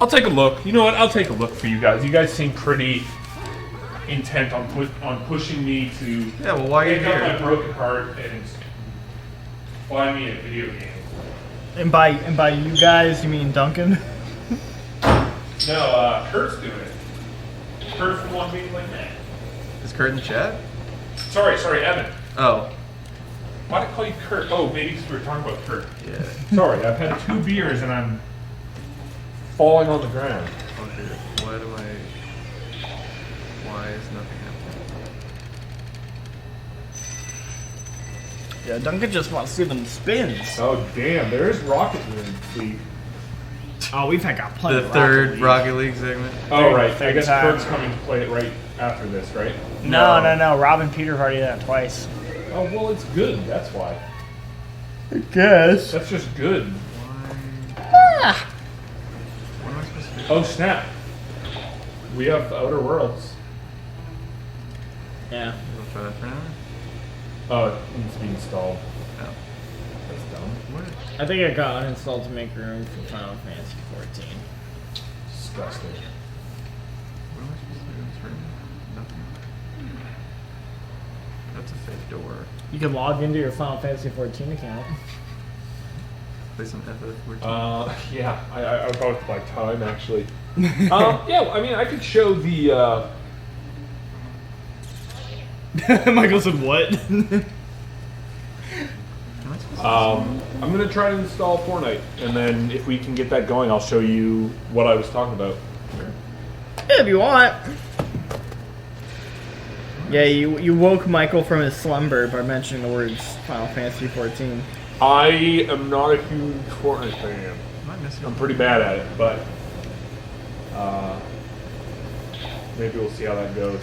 I'll take a look. You know what? I'll take a look for you guys. You guys seem pretty intent on pushing me to Yeah, well, why are you pick up my here? broken heart and buy me a video game. And by you guys, you mean Duncan? No, Kurt's doing it. Kurt's the one being like that. Is Curtain chat? Sorry, Evan. Oh, Why did I call you Kurt? Oh, maybe because we were talking about Kurt. yeah. Sorry, I've had 2 beers and I'm falling on the ground. Okay. Why is nothing happening? Yeah, Duncan just wants to see them spins. Oh, damn, there is Rocket League. Oh, we've got plenty The of third League. Rocket League segment. Oh, right. I Third guess time. Kurt's coming to play it right after this, right? No. Rob and Peter have already done it twice. Oh, well, it's good. That's why. I guess. That's just good. What am I supposed to do? Oh, snap. We have Outer Worlds. Yeah. We'll try that for now. Oh, it needs to be installed. No. That's dumb. What? I think I got uninstalled to make room for Final Fantasy 14. Disgusting. What am I supposed to do in this room? Nothing. That's a fake door. You can log into your Final Fantasy 14 account. Play some FF14. Yeah, I would probably like time actually. Yeah, I mean, I could show the. Michael said, what? I'm gonna try to install Fortnite, and then if we can get that going, I'll show you what I was talking about. Yeah, if you want. Yeah, you woke Michael from his slumber by mentioning the words Final Fantasy 14. I am not a huge Fortnite fan. Am I missing? I'm pretty bad at it, but maybe we'll see how that goes.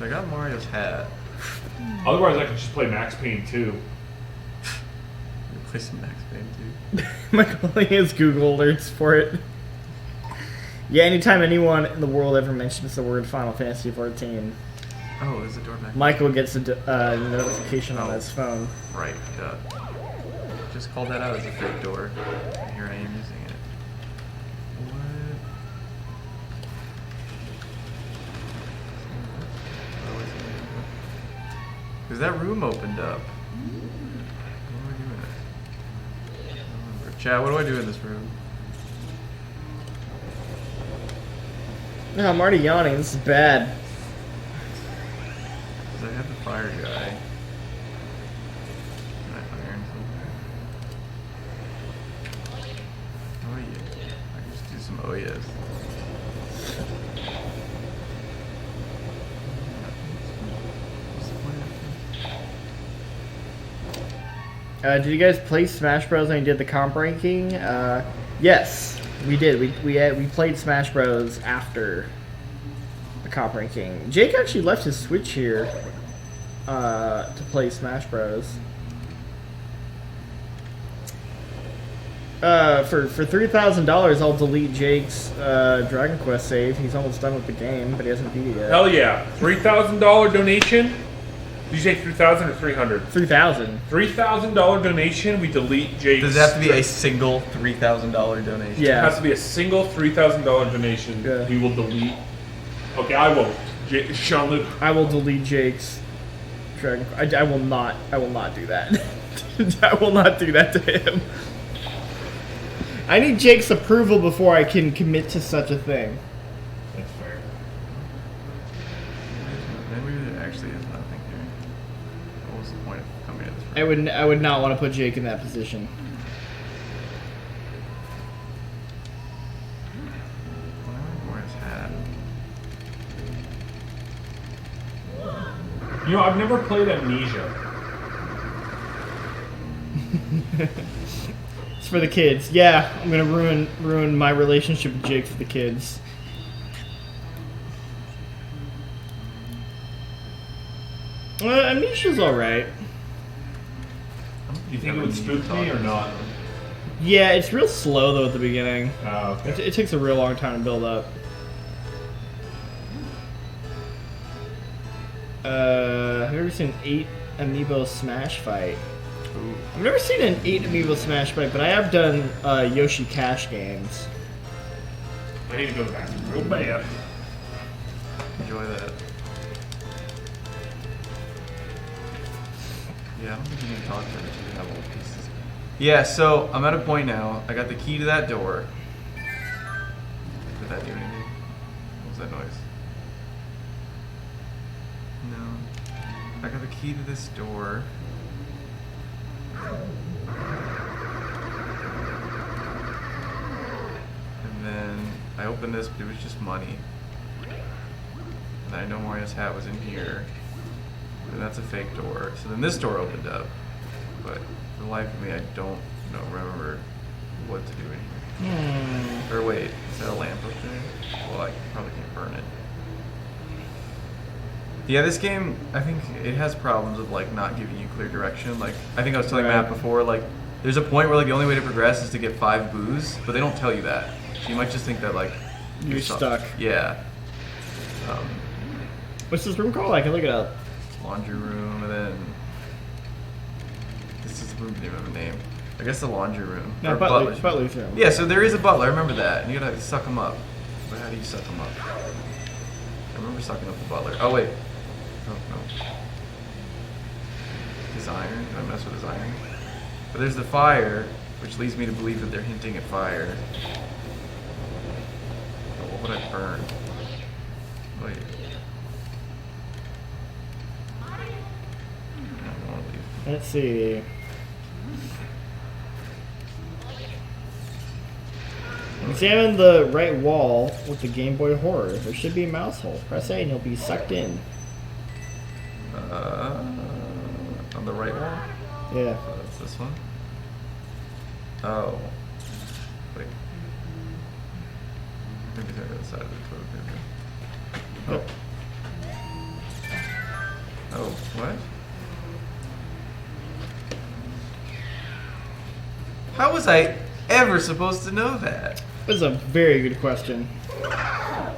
I got Mario's hat. Otherwise, I could just play Max Payne 2. Play some Max Payne too. Michael has Google alerts for it. Yeah, anytime anyone in the world ever mentions the word Final Fantasy 14, Oh, is the door back? Michael gets a notification on his phone. Right. Duh. Just called that out as a fake door. And here I am using it. What? Because that room opened up. What do I do in it? I don't remember. Chad, what do I do in this room? No, I'm already yawning. This is bad. Because I have the fire guy. Can I fire him? Oh yeah. I can just do some oh yes. What's the point of Did you guys play Smash Bros. When you did the comp ranking? Yes, we did. We played Smash Bros. After the comp ranking. Jake actually left his Switch here to play Smash Bros. For $3,000, I'll delete Jake's Dragon Quest save. He's almost done with the game, but he hasn't beat it yet. Hell yeah! $3,000 donation. Did you say 3,000 or 300? 3,000. $3,000 donation. We delete Jake's. Does it have to be a single $3,000 donation? It Yeah. has to be a single $3,000 donation. Yeah. We will delete. Okay, I won't. Jean-Luc. I will delete Jake's Dragon. I will not. I will not do that. I will not do that to him. I need Jake's approval before I can commit to such a thing. That's fair. Maybe there actually is nothing here. What was the point of coming to this? I would not want to put Jake in that position. Where's hat? You know, I've never played Amnesia. It's for the kids. Yeah, I'm gonna ruin my relationship with Jake for the kids. Amnesia's alright. You think it would spook me or not? Yeah, it's real slow though at the beginning. Oh, okay. It takes a real long time to build up. Have you ever seen an 8 amiibo smash fight? Ooh. I've never seen an 8 amiibo smash fight, but I have done Yoshi Cash games. I need to go back. Real bad. Enjoy that. Yeah, I don't think you need to talk to her until you have all the pieces. Yeah, so I'm at a point now. I got the key to that door. Did that do anything? What was that noise? No. I got the key to this door. And then I opened this, but it was just money. And then I know Mario's hat was in here. And that's a fake door. So then this door opened up. But for the life of me, I don't remember what to do in here. Or wait, is that a lamp up there? Well, I probably can't burn it. Yeah, this game, I think it has problems with like not giving you clear direction. Like, I think I was telling Matt before, like, there's a point where like the only way to progress is to get 5 boos, but they don't tell you that. So you might just think that like You're stuck. Yeah. What's this room called? I can look it up. Laundry room, and then this is the room didn't have a name. I guess the laundry room. No, Or Butler's room. Yeah, so there is a butler. I remember that. And you gotta suck him up. But how do you suck him up? I remember sucking up the butler. Oh wait. Oh no. His iron. Did I mess with his iron? But there's the fire, which leads me to believe that they're hinting at fire. Oh, what would I burn? Wait. I don't want to leave. Let's see. Examine the right wall with the Game Boy Horror. There should be a mouse hole. Press A and you'll be sucked in. On the right wall? Yeah. Oh, that's this one? Oh. Wait. Maybe they're the other side of the toilet paper. Oh. Oh, what? How was I ever supposed to know that? That's a very good question. I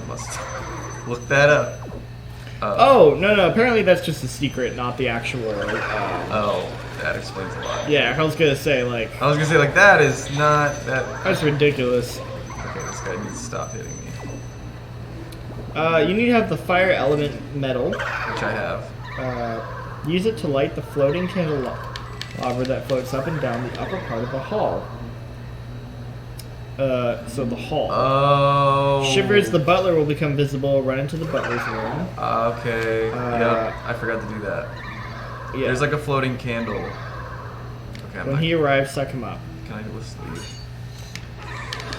must look that up. Oh, no. Apparently that's just a secret, not the actual. Oh, that explains a lot. Yeah, I was gonna say, like, I was gonna say, like, that is not that. that's ridiculous. Okay, this guy needs to stop hitting me. You need to have the fire element metal. Which I have. Use it to light the floating candelabra that floats up and down the upper part of the hall. So the hall. Oh. Shivers, the butler will become visible. Run into the butler's room. Okay. Yep. I forgot to do that. Yeah. There's like a floating candle. Okay. When he arrives, suck him up. Can I just leave?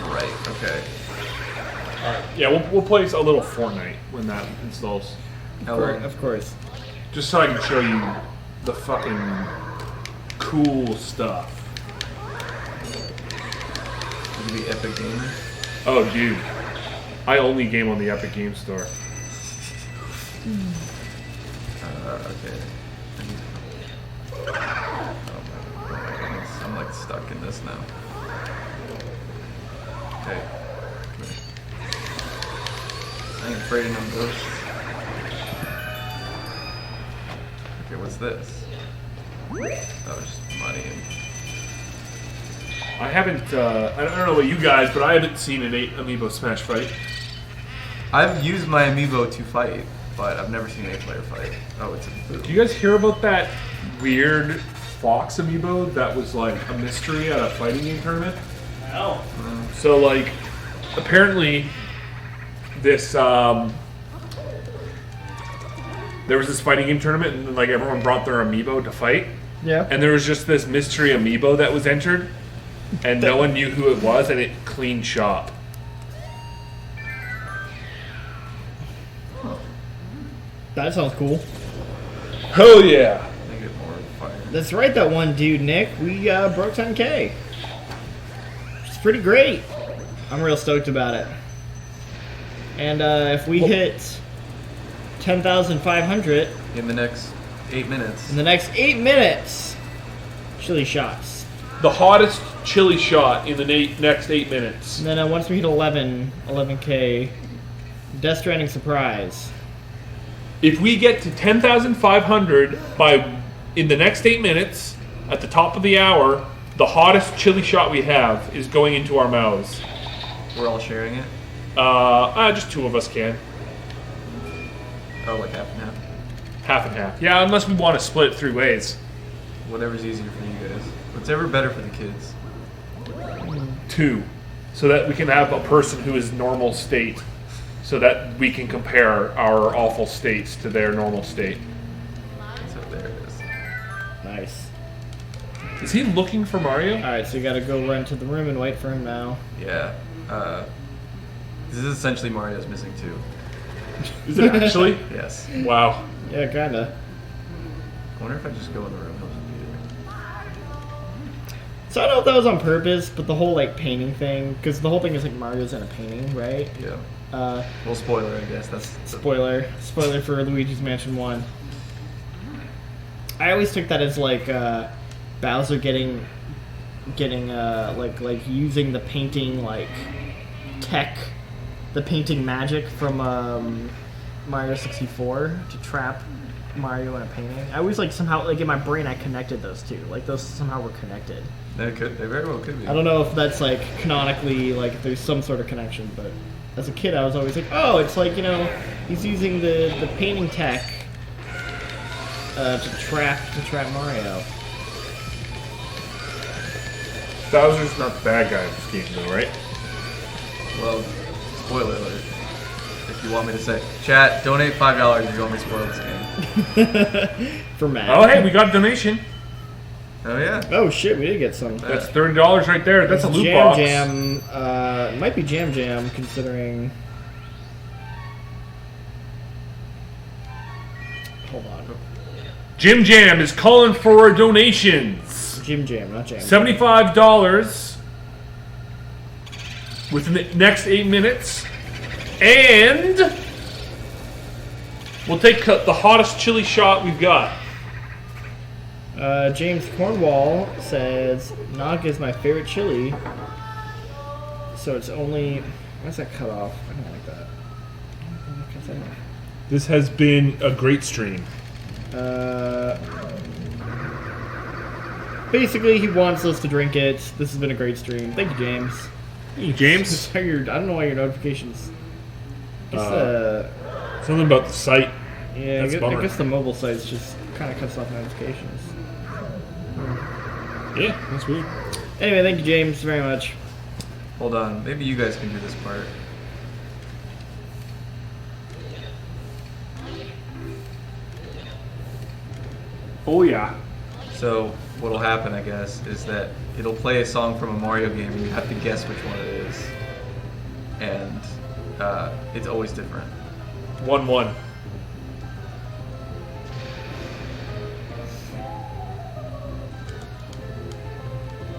Right. Okay. Alright, yeah, we'll play a little Fortnite when that installs. How long? Of course. Just so I can show you the fucking cool stuff. The Epic Gamer. Oh, dude. I only game on the Epic Game Store. Okay. Oh my goodness. I'm like stuck in this now. Okay. Come here. I ain't afraid of no ghosts. this? That was just money. I haven't. I don't know about you guys, but I haven't seen an amiibo Smash fight. I've used my amiibo to fight, but I've never seen a player fight. Oh, it's a boo. Do you guys hear about that weird Fox amiibo that was like a mystery at a fighting game tournament? No. So like, apparently, this there was this fighting game tournament, and like everyone brought their amiibo to fight, Yeah. and there was just this mystery amiibo that was entered, and no one knew who it was, and it cleaned shop. That sounds cool. Hell yeah! They get more fire. That's right, that one dude, Nick. We broke 10K. It's pretty great. I'm real stoked about it. And if we hit 10,500 In the next 8 minutes. in the next 8 minutes, chili shots. The hottest chili shot in the next 8 minutes. And then once we hit 11K, Death Stranding surprise. If we get to 10,500 in the next 8 minutes, at the top of the hour, the hottest chili shot we have is going into our mouths. We're all sharing it. Just two of us can. Oh, like half and half. Half and half. Yeah, unless we want to split it 3 ways. Whatever's easier for you guys. Whatever better for the kids. 2. So that we can have a person who is normal state. So that we can compare our awful states to their normal state. So there it is. Nice. Is he looking for Mario? Alright, so you gotta go run to the room and wait for him now. Yeah. This is essentially Mario's missing too. Is it actually? Yes. Wow. Yeah, kinda. I wonder if I just go in the room, he'll just be So I don't know if that was on purpose, but the whole like painting thing, because the whole thing is like Mario's in a painting, right? there. Yeah. Uh, Well, spoiler, I guess. That's spoiler for Luigi's Mansion 1. I always took that as like Bowser getting like using the painting like tech, the painting magic from Mario 64 to trap Mario in a painting. I always like somehow like in my brain I connected those two, like those somehow were connected. They very well could be. I don't know if that's like canonically like there's some sort of connection, but as a kid I was always like, oh, it's like, you know, he's using the painting tech to trap Mario. Bowser's not the bad guy in this game, though, right? Well, spoiler alert. If you want me to say, chat, donate $5 if you want me to spoil this game. For Matt. Oh, hey, we got a donation. Oh yeah. Oh shit, we did get some. That's $30 right there. That's a loot Jam box. Jam. It might be Jam Jam considering. Hold on. Jim Jam is calling for donations. Jim Jam, not Jam. $75 within the next 8 minutes. And we'll take the hottest chili shot we've got. James Cornwall says Nog is my favorite chili. So it's only. Why's that cut off? I don't like that. This has been a great stream. Basically, he wants us to drink it. This has been a great stream. Thank you, James. Hey, James. Just how your, I don't know why your notifications. Something about the site. Yeah, That's a I bummer. guess the mobile sites just kind of cuts off notifications. Yeah, that's weird. Anyway, thank you, James, very much. Hold on. Maybe you guys can do this part. Oh, yeah. So what'll happen, I guess, is that it'll play a song from a Mario game, and you have to guess which one it is. And it's always different. 1-1.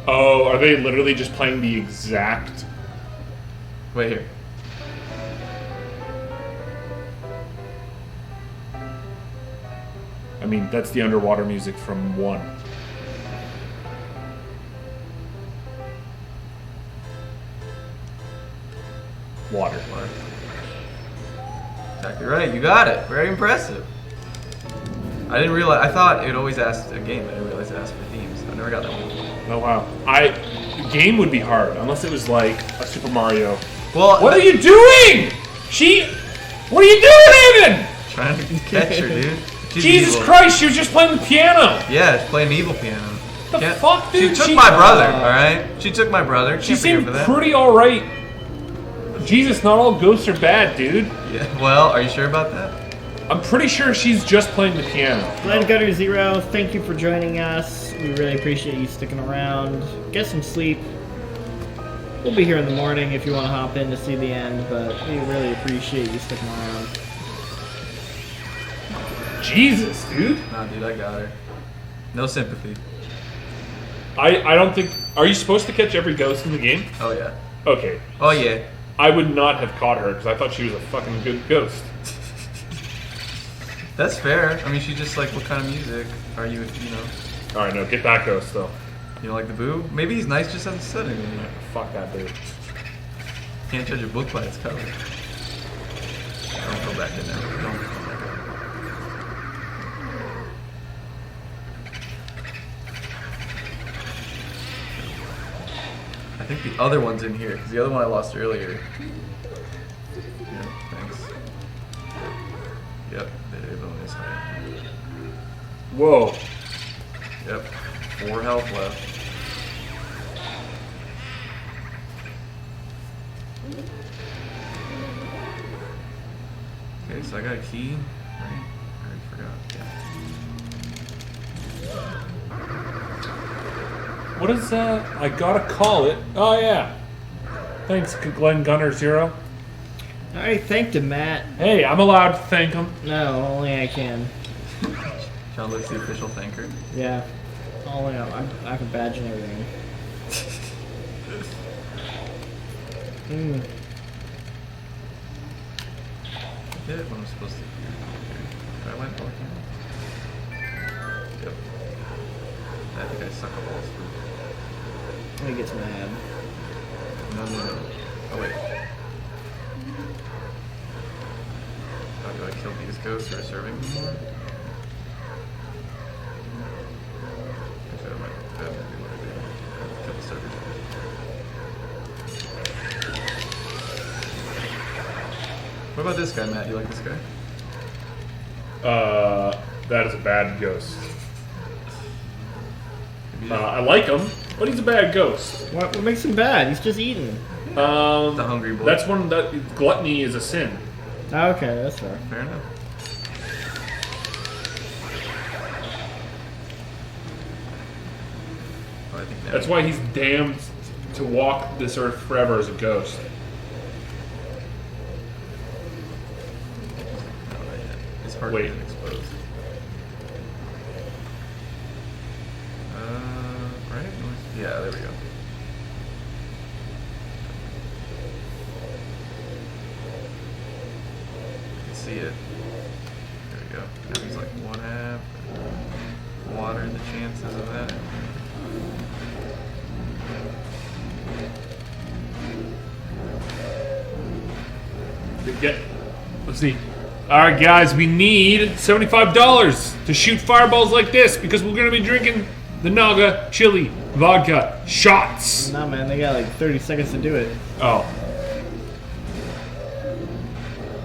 Oh, are they literally just playing the exact... Wait here. I mean, that's the underwater music from 1. Water. Exactly right. You got it. Very impressive. I didn't realize. I thought it always asked a game. I didn't realize it asked for themes. I never got that one. Oh wow. The game would be hard unless it was like a Super Mario. Well, What are you doing? What are you doing, Evan? Trying to catch her, dude. She's Jesus evil. Christ, she was just playing the piano. Yeah, she's playing evil piano. The fuck, dude? She took my brother. All right. She took my brother. She Can't forgive seemed her that. pretty alright. Jesus, not all ghosts are bad, dude. Yeah. Well, are you sure about that? I'm pretty sure she's just playing the piano. Glenn Gutter Zero, thank you for joining us. We really appreciate you sticking around. Get some sleep. We'll be here in the morning if you want to hop in to see the end, but we really appreciate you sticking around. Jesus, dude. Nah, dude, I got her. No sympathy. I don't think... Are you supposed to catch every ghost in the game? Oh yeah. Okay. Oh yeah. I would not have caught her because I thought she was a fucking good ghost. That's fair. I mean, she just like, what kind of music are you? You know. Alright, no, get that ghost, though. You don't like the boo? Maybe he's nice, just hasn't said anything yet. Fuck that dude. Can't judge a book by its cover. Don't go back in there. Don't go back in. I think the other one's in here, because the other one I lost earlier. Yeah, thanks. Yep, the other one is high. Whoa. Yep, 4 health left. Okay, so I got a key, right? I already forgot. Yeah. What is that? I gotta call it. Oh, yeah. Thanks, Glenn Gunner Zero. I already thanked him, Matt. Hey, I'm allowed to thank him. No, only I can. John Luke's the official thanker. Yeah. Only I have a badge and everything. I did what I'm supposed to do. I went back in. Yep. I think I suck at balls. He gets mad. No. Oh wait. How do I kill these ghosts who are serving me more? Actually, that might be what I do. Kill the servers. What about this guy, Matt? You like this guy? That is a bad ghost. Maybe I like him, but he's a bad ghost. What makes him bad? He's just eating. the hungry boy. That's one that gluttony is a sin. Okay, that's fair. Fair enough. Oh, I think That's why he's damned to walk this earth forever as a ghost. His heart Wait. isn't exposed. Right? Yeah, there we go. I can see it. There we go. Now he's like 1/2. Water the chances of that. Let's see. Alright guys, we need $75 to shoot fireballs like this because we're gonna be drinking the Naga Chili Vodka shots. Nah, man, they got like 30 seconds to do it. Oh.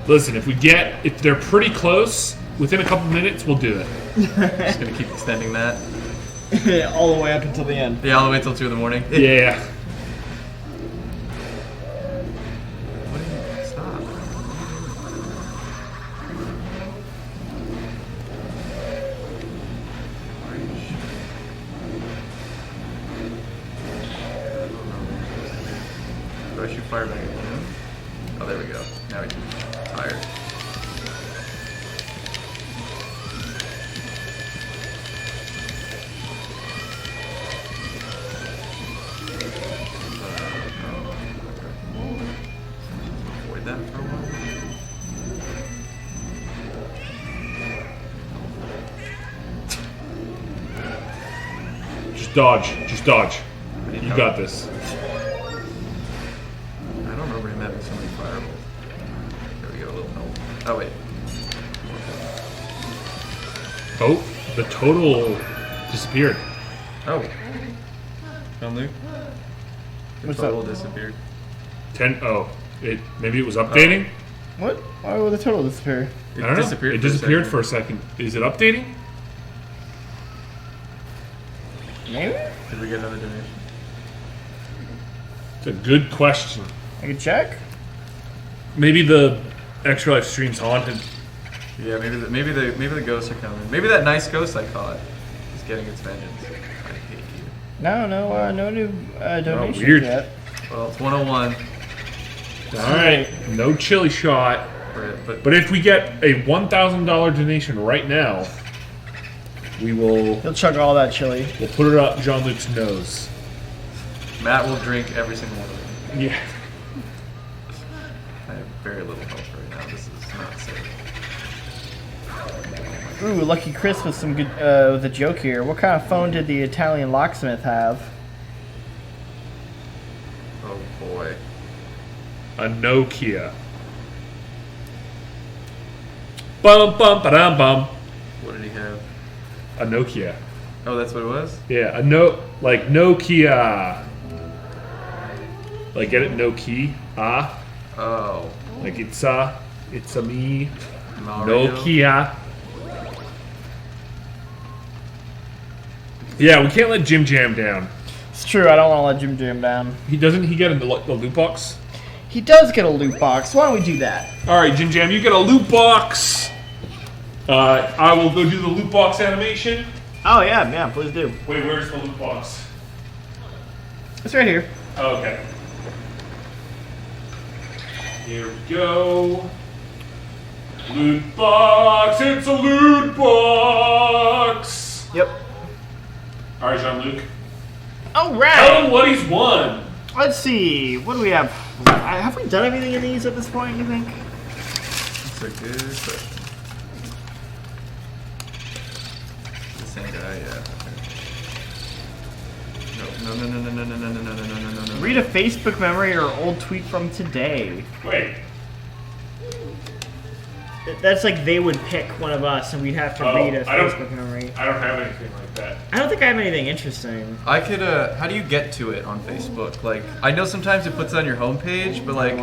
Listen, if they're pretty close, within a couple minutes, we'll do it. Just gonna keep extending that. All the way up until the end. Yeah, all the way till 2 in the morning. Yeah. What are you? Stop. Why are you shooting? Do I shoot fire back at him? Oh, there we go. Now he's tired. Avoid that for a while. Just dodge. Just dodge. I need You help. got this. I don't remember him having so many fireballs. There we go, a little help. Oh, wait. Oh, the total disappeared. Oh. John Luke? The What's total up? disappeared. 10. Oh, maybe it was updating. What? Why would the total disappear? I don't know. It disappeared for a second. Is it updating? Maybe? Did we get another donation? It's a good question. I can check. Maybe the Extra Life stream's haunted. Yeah, maybe the ghosts are coming. Maybe that nice ghost I caught is getting its vengeance. I hate you. No new donations weird. yet. Well, it's 101. All right, no chili shot. But But if we get a $1,000 donation right now, we'll He'll chug all that chili. put it up John Luke's nose. Matt will drink every single one of them. Yeah. I have very little health right now. This is not safe. Ooh, Lucky Chris with some good with a joke here. What kind of phone did the Italian locksmith have? Oh boy. A Nokia. Bum bum ba bum. What did he have? A Nokia. Oh, that's what it was? Yeah, like Nokia. Like get it? No key. Oh. Like it's a me. Mario. Nokia. Yeah, we can't let Jim Jam down. It's true, I don't want to let Jim Jam down. He get a loot box. He does get a loot box. Why don't we do that? All right, Jim Jam, you get a loot box. I will go do the loot box animation. Oh yeah, please do. Wait, where's the loot box? It's right here. Oh, okay. Here we go. Loot box. It's a loot box. Yep. All right, Jean-Luc. All Tell right. him what he's won. Let's see. What do we have? Have we done everything in these at this point? You think? That's a good question. The same guy, yeah. No. Read a Facebook memory or old tweet from today. Wait. That's like they would pick one of us and we'd have to read a Facebook memory. I don't have anything like that. I don't think I have anything interesting. I could, how do you get to it on Facebook? Like, I know sometimes it puts it on your homepage, but like,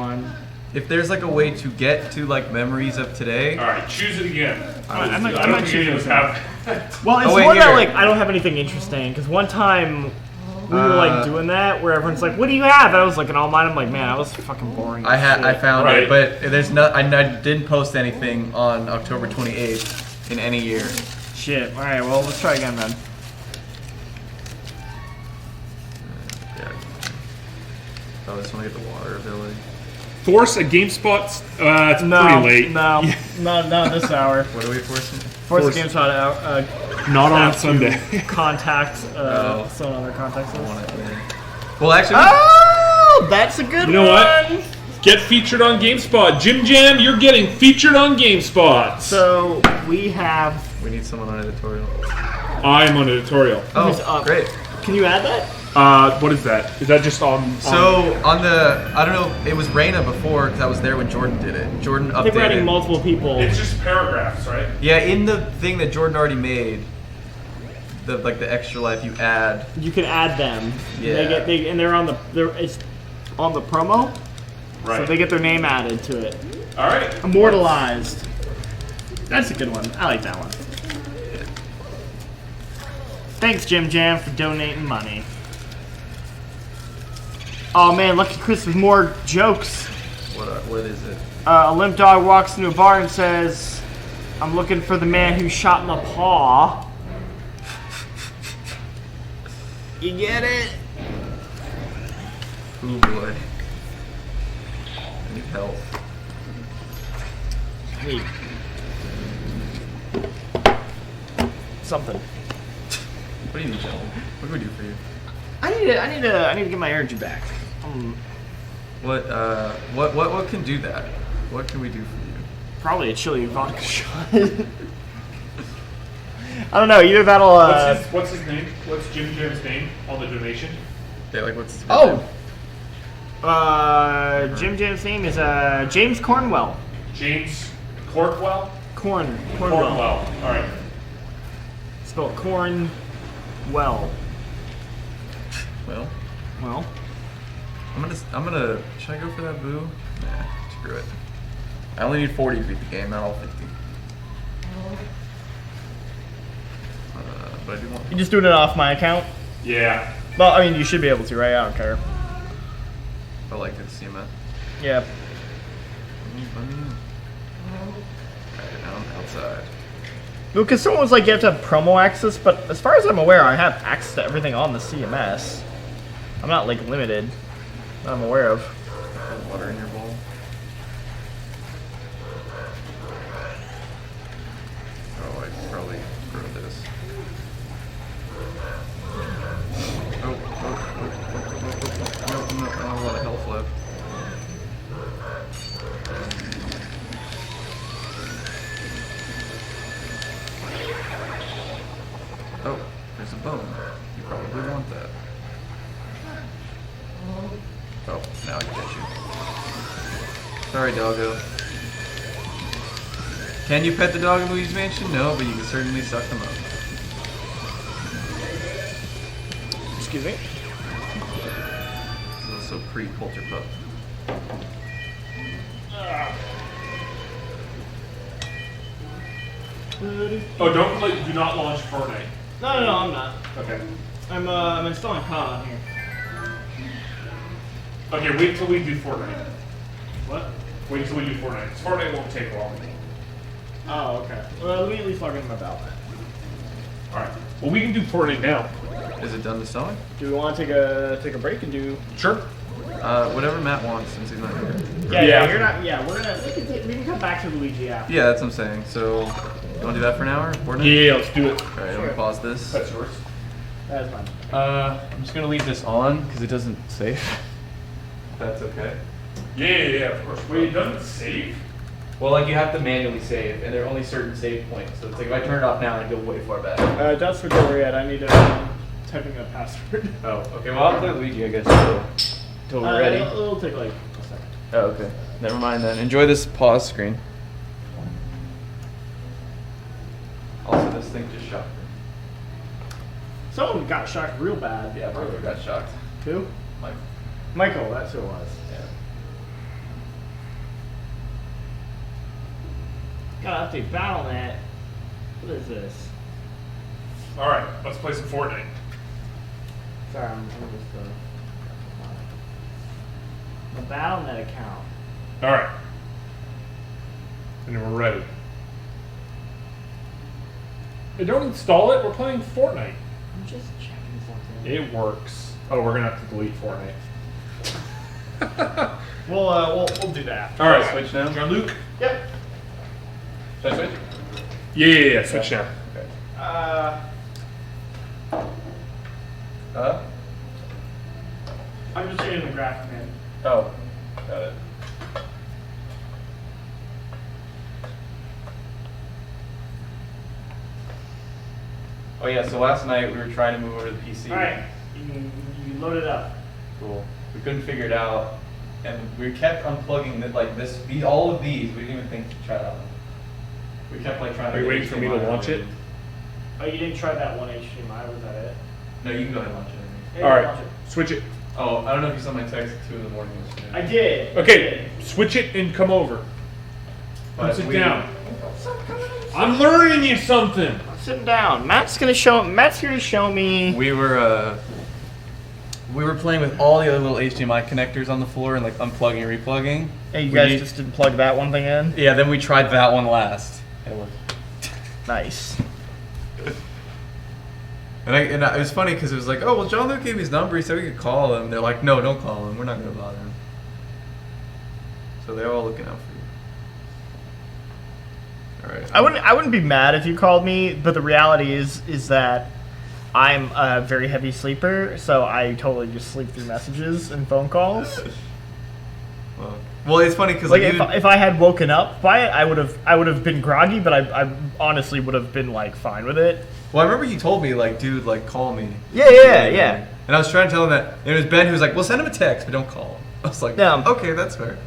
if there's like a way to get to like memories of today. All right, choose it again. I might don't choose think it. have. Well, it's Oh, wait, more that here. like I don't have anything interesting because one time we were like doing that where everyone's like, "What do you have?" And I was like, "In all mine," I'm like, "Man, that was fucking boring." I found Right. it, but there's not. I didn't post anything on October 28th in any year. Shit. All right. Well, let's try again then. Yeah. Oh, I just want to get the water ability. Force a GameSpot. It's No, pretty late. no, not this hour. What are we forcing? Force Force- the game's out. Not on have to Sunday. Contact Oh. someone on their contacts I list. want it there. Well, actually, Oh, that's a good You know one. what? Get featured on GameSpot. Jim Jam, you're getting featured on GameSpot. So we have. we need someone on editorial. I'm on editorial. Who's Oh, up? great. Can you add that? What is that? Is that just on? So on the, I don't know, it was Reina before because I was there when Jordan did it. Jordan I think we're adding updated. multiple people. It's just paragraphs, right? Yeah, in the thing that Jordan already made, the like the extra life you add. You can add them. Yeah. And they're on it's on the promo, Right. so they get their name added to it. All right. Immortalized. That's a good one. I like that one. Thanks, Jim Jam, for donating money. Oh man, Lucky Chris with more jokes. What is it? A limp dog walks into a bar and says, "I'm looking for the man who shot in the paw." You get it? Oh boy. I need help. Hey. Something. What do you need, gentlemen? What can we do for you? I need to get my energy back. What can do that? What can we do for you? Probably a chili vodka shot. I don't know. Either that'll. What's his name? What's Jim Jam's name on the donation? Yeah, like what's his Oh. Jim Jam's name is James Cornwell. James Corkwell. Cornwell. Cornwell. All right. Spelled corn. Well. Well, Well. I'm gonna. Should I go for that boo? Nah, screw it. I only need 40 to beat the game, not all 50. But I do want. You just doing it off my account? Yeah. Well, I mean, you should be able to, right? I don't care. I like to see that. Yeah. Right, now I'm outside. Well, because someone was like, you have to have promo access, but as far as I'm aware, I have access to everything on the CMS. I'm not, like, limited that I'm aware of. Water in your bowl. Oh, I should probably throw this. Oh, no, I don't have a lot of health left. Oh, there's a bone. You probably want that. Oh, now I get you. Sorry, doggo. Can you pet the dog in Luigi's Mansion? No, but you can certainly suck them up. Excuse me? It's also pre-Polterpup. Oh, do not launch Fortnite. No, I'm not. Okay. I'm installing COD on here. Okay, wait till we do Fortnite. What? Wait till we do Fortnite. Fortnite won't take long. Oh, okay. Well, let me at least log in my Battle.net. Alright. Well, we can do Fortnite now. Is it done to selling? Do we want to take a break and do? Sure. Whatever Matt wants since he's not here. Yeah, you're not. Yeah, we can come back to Luigi after. Yeah, that's what I'm saying. So, you want to do that for an hour? Yeah, let's do it. Alright, let me pause this. That's yours. That's fine. I'm just gonna leave this on because it doesn't save. That's okay. Yeah, of course. Wait, it doesn't save? Well, like you have to manually save, and there are only certain save points. So it's like if I turn it off now, I go way far back. Don't switch over yet. I need to type in a password. Oh, okay. Well, I'll play Luigi, I guess, until we're ready. It'll take like a second. Oh, okay. Never mind then. Enjoy this pause screen. Also, this thing just shocked me. Someone got shocked real bad. Yeah, brother got shocked. Who? Mike. Michael, that's who it was. Yeah. Gotta update Battle.net. What is this? Alright, let's play some Fortnite. Sorry, I'm just the Battle.net account. Alright. And then we're ready. Hey, don't install it, we're playing Fortnite. I'm just checking something. It works. Oh, we're gonna have to delete Fortnite. We'll do that. Alright, Switch now? Jean-Luc? Yep. Should I switch? Yeah, switch now. Okay. I'm just getting the graphic man. Oh, got it. Oh yeah, so last night we were trying to move over to the PC. All right, you load it up. Cool. We couldn't figure it out, and we kept unplugging all of these. We didn't even think to try it out. We kept like trying to. Are you waiting for me to HDMI launch it? Oh, you didn't try that one HDMI? Was that it? No, you can go ahead and launch it. Yeah, Alright, launch it. switch it. Oh, I don't know if you saw my text at 2 in the morning yesterday. I did. Okay, switch it and come over. But Sit we- down. I'm learning you something. I'm sitting down. Matt's here to show me. We were playing with all the other little HDMI connectors on the floor and like unplugging and replugging. Hey, you We guys need- just didn't plug that one thing in? Yeah, then we tried that one last. It worked. Nice. And it was funny because it was like, oh, well, John Luke gave me his number. He said we could call him. They're like, no, don't call him. We're not going to bother him. So they're all looking out for you. All right. I wouldn't be mad if you called me, but the reality is that I'm a very heavy sleeper, so I totally just sleep through messages and phone calls. Well, it's funny because Like if I had woken up by it, I would have been groggy, but I honestly would have been like fine with it. well, I remember you told me like, dude, like call me. Yeah. And I was trying to tell him that. And it was Ben who was like, well, send him a text, but don't call him. I was like, Yeah. okay, that's fair.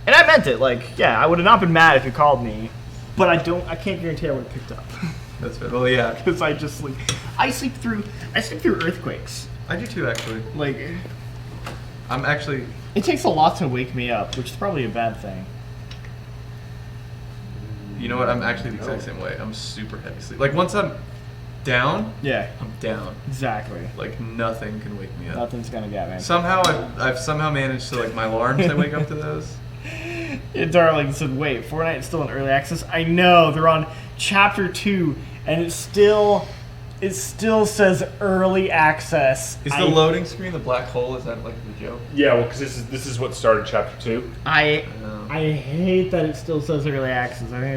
And I meant it. Like, yeah, I would have not been mad if you called me, but I can't guarantee I would have picked up. That's fair. Well, yeah. Because I just sleep. I sleep through earthquakes. I do too, actually. Like, I'm actually. it takes a lot to wake me up, which is probably a bad thing. You know what? I'm actually the exact same way. I'm super heavy sleep. Like once I'm down, Yeah, I'm down. exactly. Like nothing can wake me up. Nothing's gonna get me. Somehow I've somehow managed to, like, my alarms, I wake up to those. Yeah, Darling said, wait, Fortnite is still in early access? I know, they're on chapter 2, and it still says early access. Is the loading screen the black hole? Is that like the joke? Yeah, well, because this is what started chapter 2. I hate that it still says early access. I think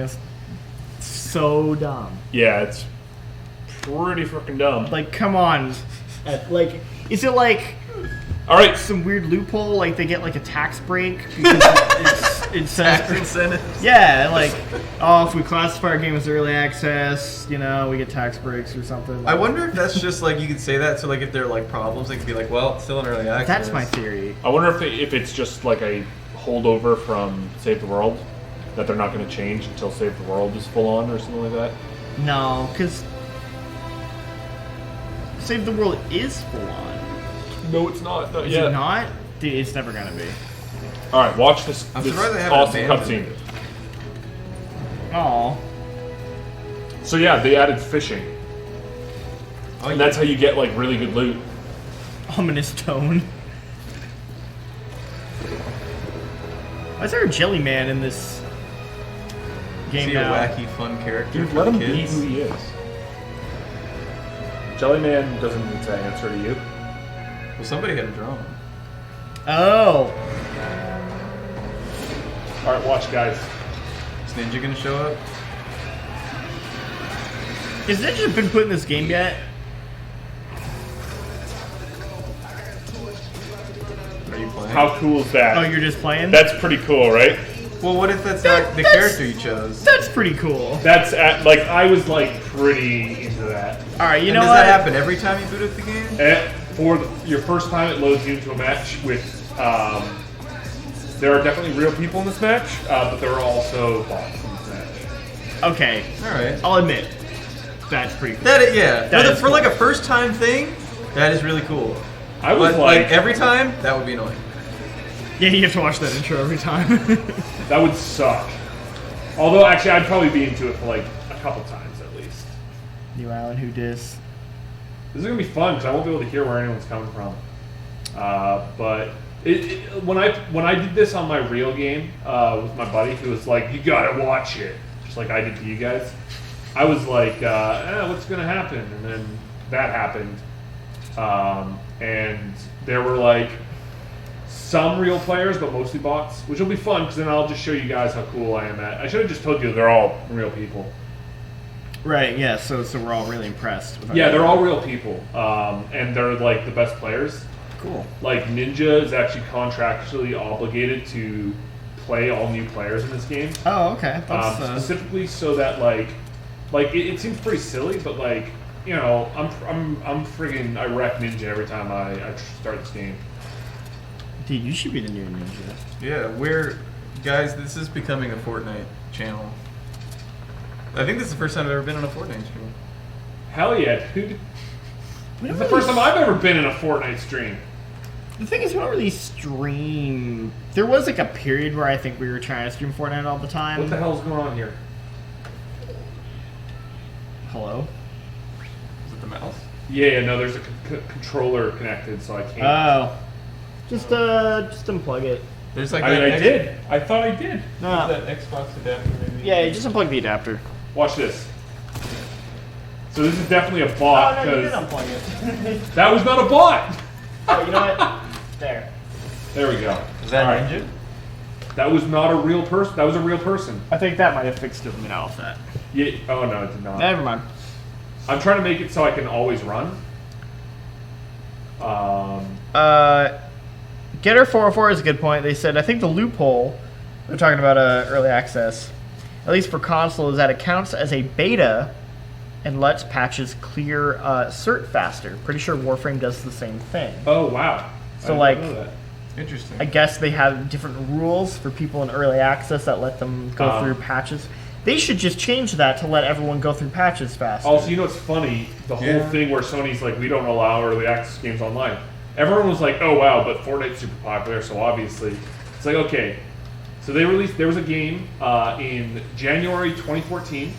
it's so dumb. Yeah, it's pretty freaking dumb. Like, come on. Like, is it like All right, some weird loophole? Like they get like a tax break because it says Tax incentives. yeah, like, oh, if we classify our game as early access, you know, we get tax breaks or something. I wonder if that's just like you could say that, so like if there are like problems, they could be like, well, it's still in early access. That's my theory. I wonder if it's just like a holdover from Save the World that they're not going to change until Save the World is full on or something like that. No, because Save the World is full on. No, it's not. Not Is yet. it not? Dude, it's never gonna be. All right, watch this. I'm this surprised they haven't awesome abandoned cutscene. it. Oh, So yeah, they added fishing, Oh, and that's how you get like really good loot. ominous tone. Why is there a jelly man in this Is game he a now? wacky, fun character? Dude, for let him kids? be who he is. Jellyman doesn't need to answer to you. Well, somebody had to draw him. Oh, All right, watch, guys. Is Ninja gonna show up? has Ninja been put in this game yet? Are you playing? How cool is that? Oh, you're just playing? That's pretty cool, right? Well, what if that's not the character you chose? That's pretty cool. That's like I was like pretty into that. All right, you And know does what? that happen every time you boot up the game? And your first time, it loads you into a match with. There are definitely real people in this match, but there are also bots in this match. Okay, All right. I'll admit, that's pretty cool. That is, yeah. That is For like cool. a first time thing, that is really cool. I was But like every time, that would be annoying. Yeah, you have to watch that intro every time. that would suck. Although actually, I'd probably be into it for like a couple times at least. New Island, who dis? This is gonna be fun because I won't be able to hear where anyone's coming from. But when I did this on my real game with my buddy, who was like, "You gotta watch it," just like I did to you guys. I was like, "What's gonna happen?" And then that happened, and there were like some real players, but mostly bots, which will be fun because then I'll just show you guys how cool I am at. I should have just told you they're all real people. Right, yeah, so we're all really impressed with our Yeah, they're game. all real people, and they're like the best players. cool. Like Ninja is actually contractually obligated to play all new players in this game, Oh, okay. That's, specifically so that like it seems pretty silly, but like you know I'm friggin' I wreck Ninja every time I start this game. dude, you should be the new Ninja. Yeah, guys, this is becoming a Fortnite channel. I think this is the first time I've ever been on a Fortnite stream. Hell yeah, dude! This is the first time I've ever been in a Fortnite stream. The thing is, we don't really stream. There was like a period where I think we were trying to stream Fortnite all the time. What the hell's going on here? Hello? Is it the mouse? Yeah, no, there's a controller connected, so I can't. Oh. Just unplug it. There's like I mean, that I did. I thought I did. No. That Xbox adapter maybe. Yeah, just unplug the adapter. Watch this. So this is definitely a bot because unplug it. that was not a bot. Oh, you know what? There. There we go. Is that All right. Ninja? That was not a real person. That was a real person. I think that might have fixed it with that. Yeah. Oh no, it did not. Never mind. I'm trying to make it so I can always run. Getter 404 is a good point. They said, I think the loophole, they're talking about early access, at least for console, is that it counts as a beta and lets patches clear cert faster. Pretty sure Warframe does the same thing. Oh wow. So, I like, didn't know that. Interesting. I guess they have different rules for people in early access that let them go through patches. They should just change that to let everyone go through patches faster. Also, you know what's funny? The whole thing where Sony's like, we don't allow early access games online. Everyone was like, oh wow, but Fortnite's super popular, so obviously. It's like, okay. So there was a game in January 2014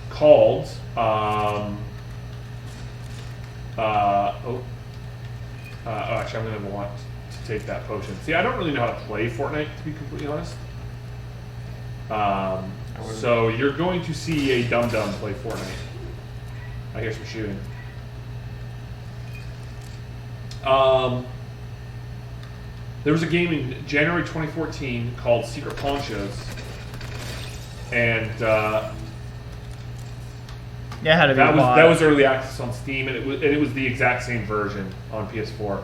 called, actually I'm going to want to take that potion. See, I don't really know how to play Fortnite, to be completely honest. So you're going to see a dum-dum play Fortnite. I hear some shooting. There was a game in January 2014 called Secret Ponchos, and that was early access on Steam, and it was the exact same version on PS4,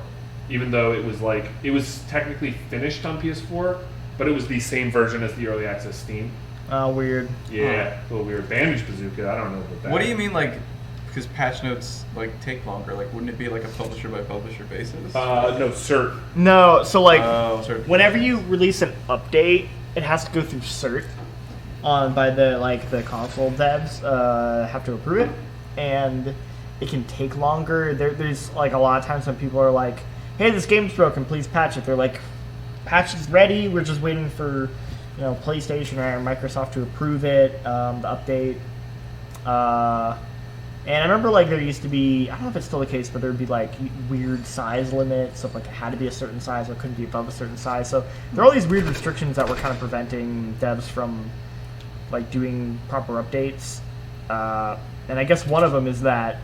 even though it was technically finished on PS4, but it was the same version as the early access Steam. Oh, weird. Yeah, a little weird. Bandage Bazooka, I don't know about that. What do you mean, like, because patch notes like take longer? Like, wouldn't it be like a publisher by publisher basis? No, cert. No, so like, Whenever you release an update, it has to go through cert by the console devs have to approve it, and it can take longer. There's like a lot of times when people are like, "Hey, this game's broken, please patch it." They're like, "Patch is ready. We're just waiting for PlayStation or Microsoft to approve it, the update." And I remember like there used to be, I don't know if it's still the case, but there'd be like weird size limits of like it had to be a certain size or it couldn't be above a certain size. So there are all these weird restrictions that were kind of preventing devs from like doing proper updates. And I guess one of them is that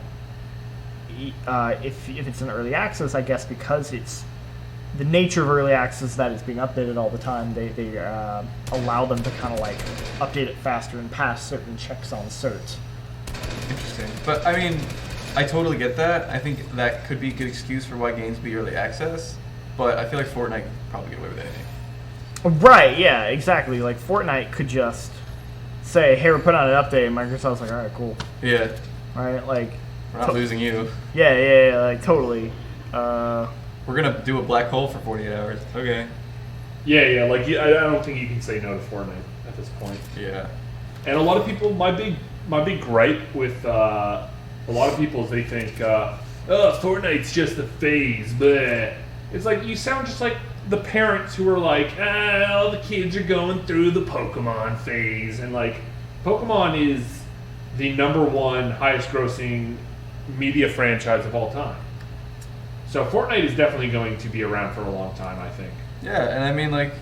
if it's an early access, I guess because it's the nature of early access that it's being updated all the time, they allow them to kind of like update it faster and pass certain checks on cert. Interesting. But I mean, I totally get that. I think that could be a good excuse for why games be early access. But I feel like Fortnite could probably get away with anything. Right, yeah, exactly. Like Fortnite could just say, hey, we're putting out an update, and Microsoft's like, alright, cool. Yeah. Right, like We're not losing you. Yeah, like totally. We're gonna do a black hole for 48 hours. Okay. Yeah, like I don't think you can say no to Fortnite at this point. Yeah. And a lot of people, my big gripe with a lot of people is they think, Fortnite's just a phase, but it's like you sound just like the parents who are like, all the kids are going through the Pokemon phase, and like Pokemon is the #1 highest grossing media franchise of all time. So Fortnite is definitely going to be around for a long time, I think. Yeah, and I mean, like,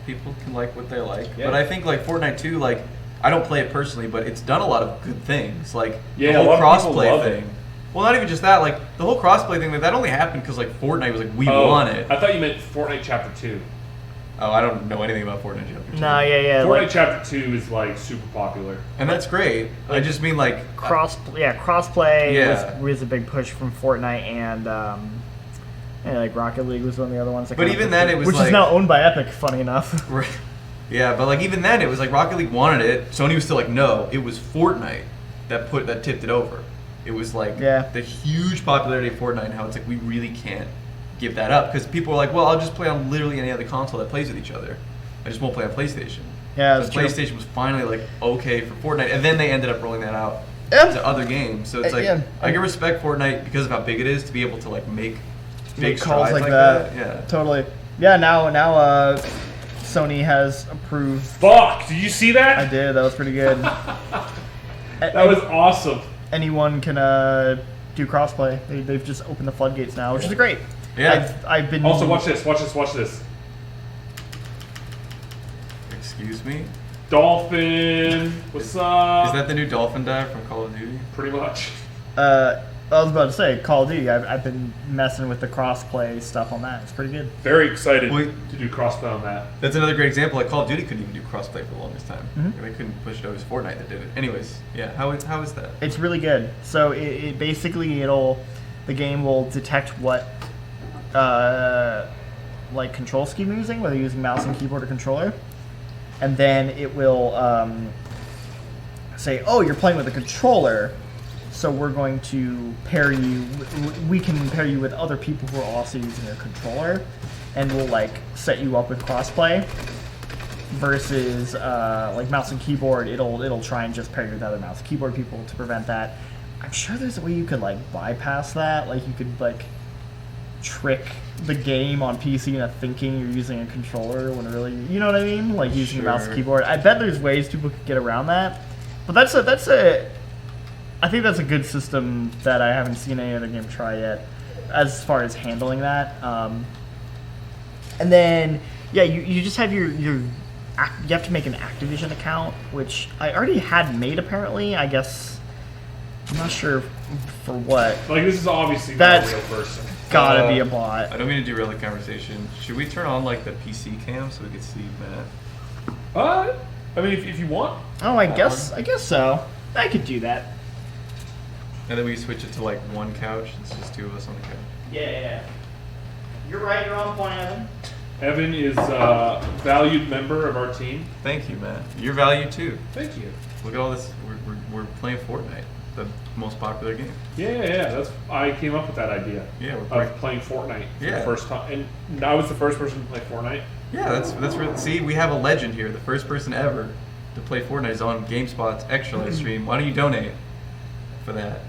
people can like what they like. Yeah. But I think, like, Fortnite 2, like, I don't play it personally, but it's done a lot of good things. Like, the whole crossplay thing. Well, not even just that. Like, the whole crossplay thing, that only happened because, like, Fortnite was like, we want it. I thought you meant Fortnite Chapter 2. Oh, I don't know anything about Fortnite Chapter 2. No, yeah. Fortnite Chapter 2 is, like, super popular. And that's great. I just mean, like... crossplay was a big push from Fortnite, and like Rocket League was one of the other ones. But even then, it was which is now owned by Epic, funny enough. Right. Yeah, but, like, even then, it was like Rocket League wanted it. Sony was still like, no. It was Fortnite that tipped it over. It was, like, the huge popularity of Fortnite and how it's like, we really can't give that up. Because people were like, well, I'll just play on literally any other console that plays with each other. I just won't play on PlayStation. Yeah, so PlayStation was finally, like, okay for Fortnite. And then they ended up rolling that out to other games. So it's like, I can respect Fortnite because of how big it is to be able to, like, make big calls like that. Yeah. Totally. Yeah, now Sony has approved. Fuck! Did you see that? I did. That was pretty good. That was awesome. Anyone can do crossplay. They've just opened the floodgates now, which is great. Yeah. I've been. Also, watch this. Excuse me? Dolphin. What's up? Is that the new Dolphin dive from Call of Duty? Pretty much. I was about to say, Call of Duty, I've been messing with the crossplay stuff on that. It's pretty good. Very excited to do crossplay on that. That's another great example. Like, Call of Duty couldn't even do crossplay for the longest time. Mm-hmm. They couldn't push it over. It was Fortnite that did it. Anyways, yeah, how is that? It's really good. So it basically, the game will detect what like control scheme you're using, whether you're using mouse and keyboard or controller. And then it will say, oh, you're playing with a controller. So we're going to pair you. We can pair you with other people who are also using a controller, and we'll like set you up with crossplay. versus like mouse and keyboard, it'll try and just pair you with other mouse and keyboard people to prevent that. I'm sure there's a way you could like bypass that. Like you could like trick the game on PC into thinking you're using a controller when really, you know what I mean? Like using a mouse and keyboard. I bet there's ways people could get around that. But I think that's a good system that I haven't seen any other game try yet, as far as handling that. And then, yeah, you just have you have to make an Activision account, which I already had made apparently. I guess I'm not sure for what. Like this is obviously not a real person. Gotta be a bot. I don't mean to derail the conversation. Should we turn on like the PC cam so we can see Matt? I mean, if you want. Oh, I guess so. I could do that. And then we switch it to like one couch. It's just two of us on the couch. Yeah. You're right. You're on point, Evan. Evan is a valued member of our team. Thank you, Matt. You're valued too. Thank you. Look at all this. We're playing Fortnite, the most popular game. Yeah. I came up with that idea. Yeah, we're playing Fortnite for the first time, and I was the first person to play Fortnite. Yeah, that's really, see, we have a legend here. The first person ever to play Fortnite is on GameSpot's Extra Life stream. Why don't you donate for that?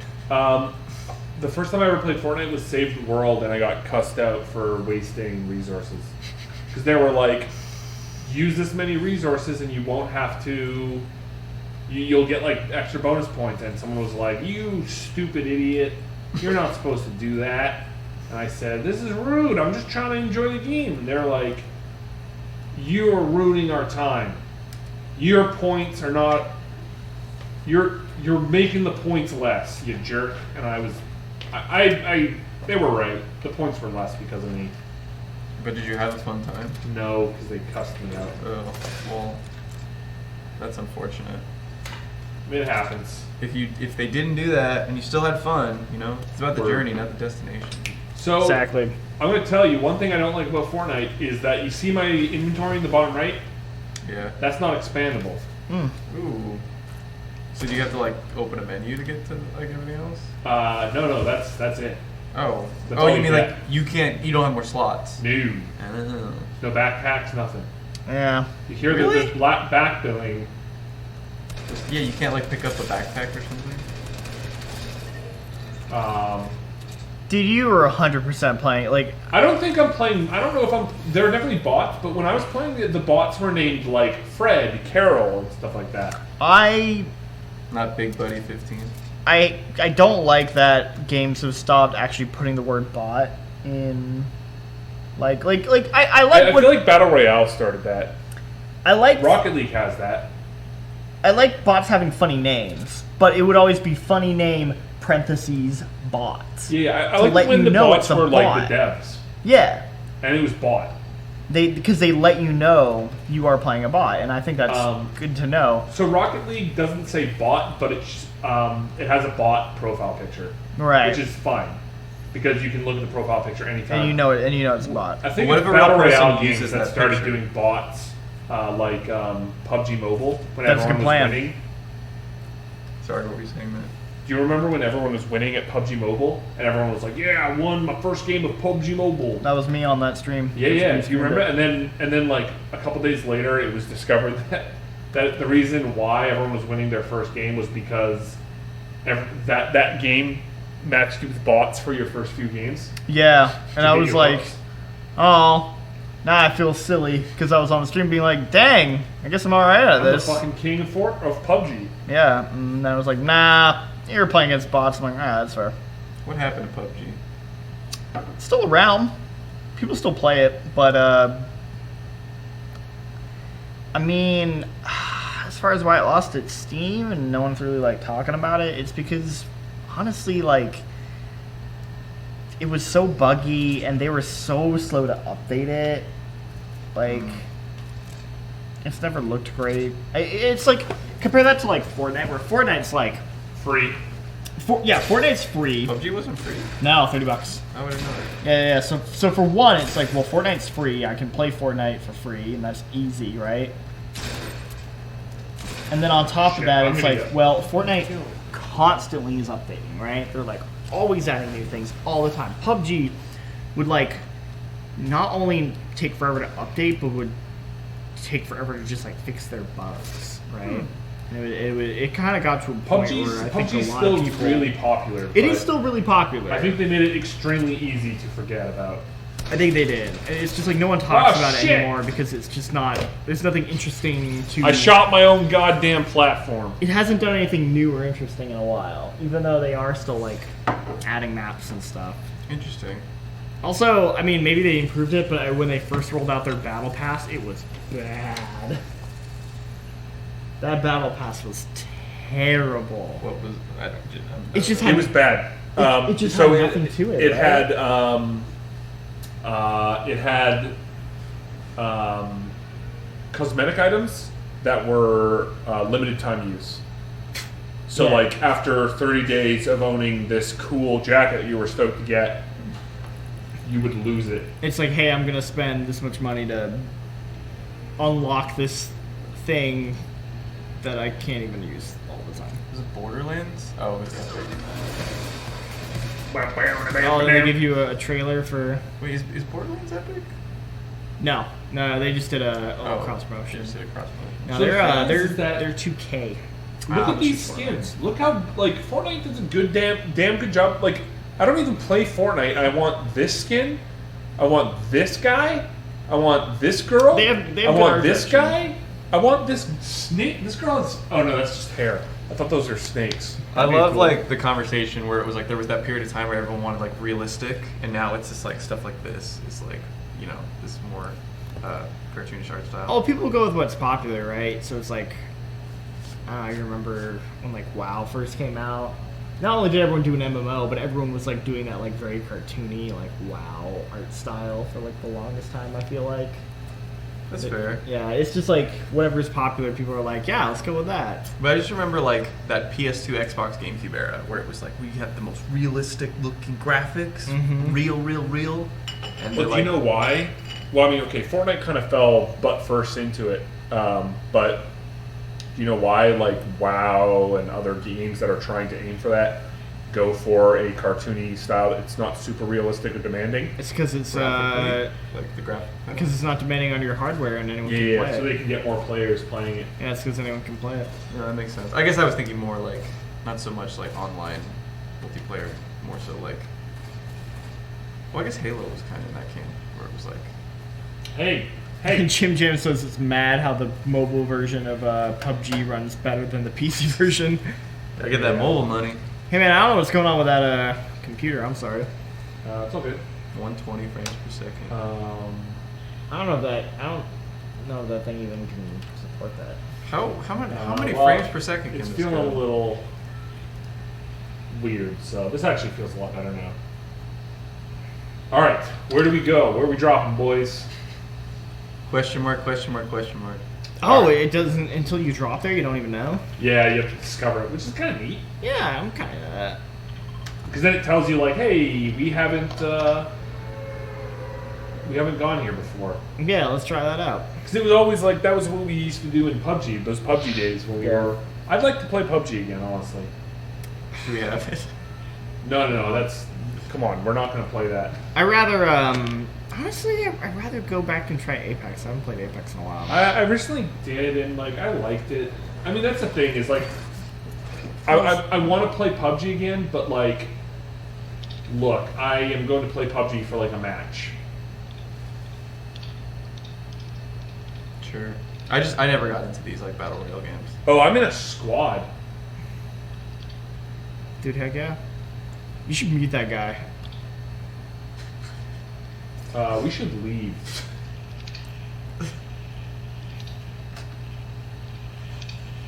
The first time I ever played Fortnite was Save the World, and I got cussed out for wasting resources. Because they were like, use this many resources and you won't have to, you'll get like extra bonus points. And someone was like, you stupid idiot, you're not supposed to do that. And I said, this is rude, I'm just trying to enjoy the game. And they're like, you are ruining our time. Your points are not, you're making the points less, you jerk. And I was, they were right. The points were less because of me. But did you have a fun time? No, because they cussed me out. Oh, well, that's unfortunate. It happens. If they didn't do that and you still had fun, you know, it's about the journey, not the destination. So exactly. I'm going to tell you, one thing I don't like about Fortnite is that you see my inventory in the bottom right? Yeah. That's not expandable. Ooh. So do you have to like open a menu to get to like everything else? No, that's it. Oh. That's Oh, all you you mean get. like you don't have more slots? No. Oh. No backpacks, nothing. Yeah. You hear Really? that there's black back billing. Yeah, you can't like pick up a backpack or something? Dude, you were 100% playing like. I don't think I'm playing. I don't know if I'm. There are definitely bots, but when I was playing, the bots were named like Fred, Carol, and stuff like that. Not Big Buddy 15. I don't like that games have stopped actually putting the word bot in. I like. I feel like Battle Royale started that. I like Rocket League has that. I like bots having funny names, but it would always be funny name parentheses bots. Yeah, I to like let when you the know bots it's a were bot. like the devs, Yeah, and it was bot. because they let you know you are playing a bot, and I think that's good to know. So Rocket League doesn't say bot, but it has a bot profile picture, Right. Which is fine because you can look at the profile picture anytime. And you know it's a bot. I think What it's if a real Battle person Royale uses games that that started picture? doing bots, like PUBG Mobile when That's a everyone good was plan. winning. Sorry, what were you saying, man? Do you remember when everyone was winning at PUBG Mobile and everyone was like, "Yeah, I won my first game of PUBG Mobile." That was me on that stream. Yeah. Do you remember? And then like a couple days later, it was discovered that the reason why everyone was winning their first game was because that game matched you with bots for your first few games. Yeah, and I get was your like, bucks. oh, now I feel silly because I was on the stream being like, dang, I guess I'm alright at I'm the this. fucking king of PUBG. Yeah, and I was like, nah, you're playing against bots. I'm like, that's fair. What happened to PUBG? It's still around. People still play it, but I mean, as far as why it lost its steam and no one's really like talking about it, it's because honestly, like, it was so buggy and they were so slow to update it. Like, it's never looked great. It's like, compare that to like Fortnite, where Fortnite's like Free. Fortnite's free. PUBG wasn't free. No, $30. I would have known. Yeah. So for one, it's like, well, Fortnite's free. I can play Fortnite for free, and that's easy, right? And then on top of that, I'm it's gonna like, go. well, Fortnite constantly is updating, right? They're like always adding new things all the time. PUBG would like not only take forever to update, but would take forever to just like fix their bugs, right? And it kind of got to a point where I think PUBG's a lot still of people. really popular. It is still really popular. I think they made it extremely easy to forget about. I think they did. And it's just like no one talks about shit. it anymore because it's just not. There's nothing interesting to. I shot my own goddamn platform. It hasn't done anything new or interesting in a while, even though they are still like adding maps and stuff. Interesting. Also, I mean, maybe they improved it, but when they first rolled out their battle pass, it was bad. That battle pass was terrible. What was? I don't. It just It had, was bad. it just had nothing to it. It right? had cosmetic items that were limited time use. So Yeah. like after 30 days of owning this cool jacket you were stoked to get, you would lose it. It's like, hey, I'm gonna spend this much money to unlock this thing that I can't even use all the time. Was it Borderlands? Oh, it's Oh, they give you a trailer for. Wait, is Borderlands Epic? No, they just did a cross They promotion. just did a cross promotion. No, So they're the thing they're is that- they're 2K. Look at these Fortnite. skins. Look how like Fortnite does a good damn good job. Like I don't even play Fortnite. I want this skin. I want this guy. I want this girl. They have I good want art this direction. guy. I want this snake. This girl is. Oh no, that's just hair. I thought those are snakes. I Okay, love cool. like the conversation where it was like there was that period of time where everyone wanted like realistic, and now it's just like stuff like this. It's like this more cartoonish art style. Oh, people go with what's popular, right? So it's like, I remember when like WoW first came out. Not only did everyone do an MMO, but everyone was like doing that like very cartoony like WoW art style for like the longest time. I feel like. That's fair. Yeah, it's just like whatever's popular, people are like, yeah, let's go with that. But I just remember like that PS2, Xbox, GameCube era where it was like we had the most realistic looking graphics, Mhm. real, and But do you know why? Well, I mean, okay, Fortnite kind of fell butt first into it. But do you know why? Like WoW and other games that are trying to aim for that go for a cartoony style. It's not super realistic or demanding. It's because it's like the graphic. because it's not demanding on your hardware and anyone can Yeah, play so it. they can get more players playing it. Yeah, it's because anyone can play it. Yeah, that makes sense. I guess I was thinking more like not so much like online multiplayer, more so like. Well, I guess Halo was kind of in that camp where it was like. Hey, And hey, Jim Jam says it's mad how the mobile version of PUBG runs better than the PC version. I get that mobile money. Hey man, I don't know what's going on with that computer. I'm sorry. it's all good. 120 frames per second. I don't know if that thing even can support that. How many well, frames per second can It's this feeling go? a little weird, so this actually feels a lot better now. All right, where do we go? Where are we dropping, boys? Question mark, question mark, question mark. Oh, it doesn't until you drop there. You don't even know. Yeah, you have to discover it, which is kind of neat. Yeah, I'm kind of. Because then it tells you like, hey, we haven't gone here before. Yeah, let's try that out. Because it was always like that was what we used to do in PUBG. Those PUBG days when we Yeah. were. I'd like to play PUBG again, honestly. Do we have it? No, that's. Come on, we're not gonna play that. I rather honestly, I'd rather go back and try Apex. I haven't played Apex in a while. I recently did, and like I liked it. I mean, that's the thing is like, I want to play PUBG again, but like, look, I am going to play PUBG for like a match. Sure. I never got into these like battle royale games. Oh, I'm in a squad. Dude, heck yeah. You should meet that guy. We should leave.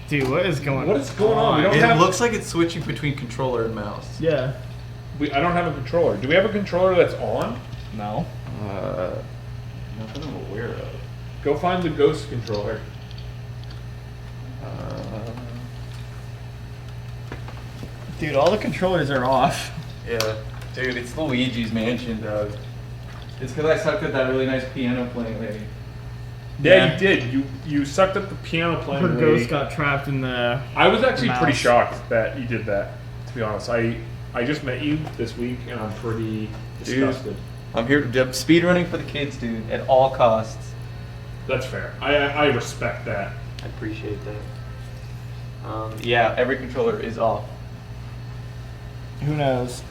Dude, what is going on? What is going on? We don't It have- looks like it's switching between controller and mouse. Yeah. I don't have a controller. Do we have a controller that's on? No. Nothing I'm aware of. Go find the ghost controller. Dude, all the controllers are off. Yeah, dude, it's Luigi's Mansion, dog. It's because I sucked at that really nice piano playing lady. Yeah, Yeah. you did. You sucked up the piano playing. Her lady. ghost got trapped in the. I was actually mouse. pretty shocked that you did that. To be honest, I just met you this week, and I'm pretty disgusted. I'm here speedrunning for the kids, dude, at all costs. That's fair. I respect that. I appreciate that. Yeah, every controller is off. Who knows?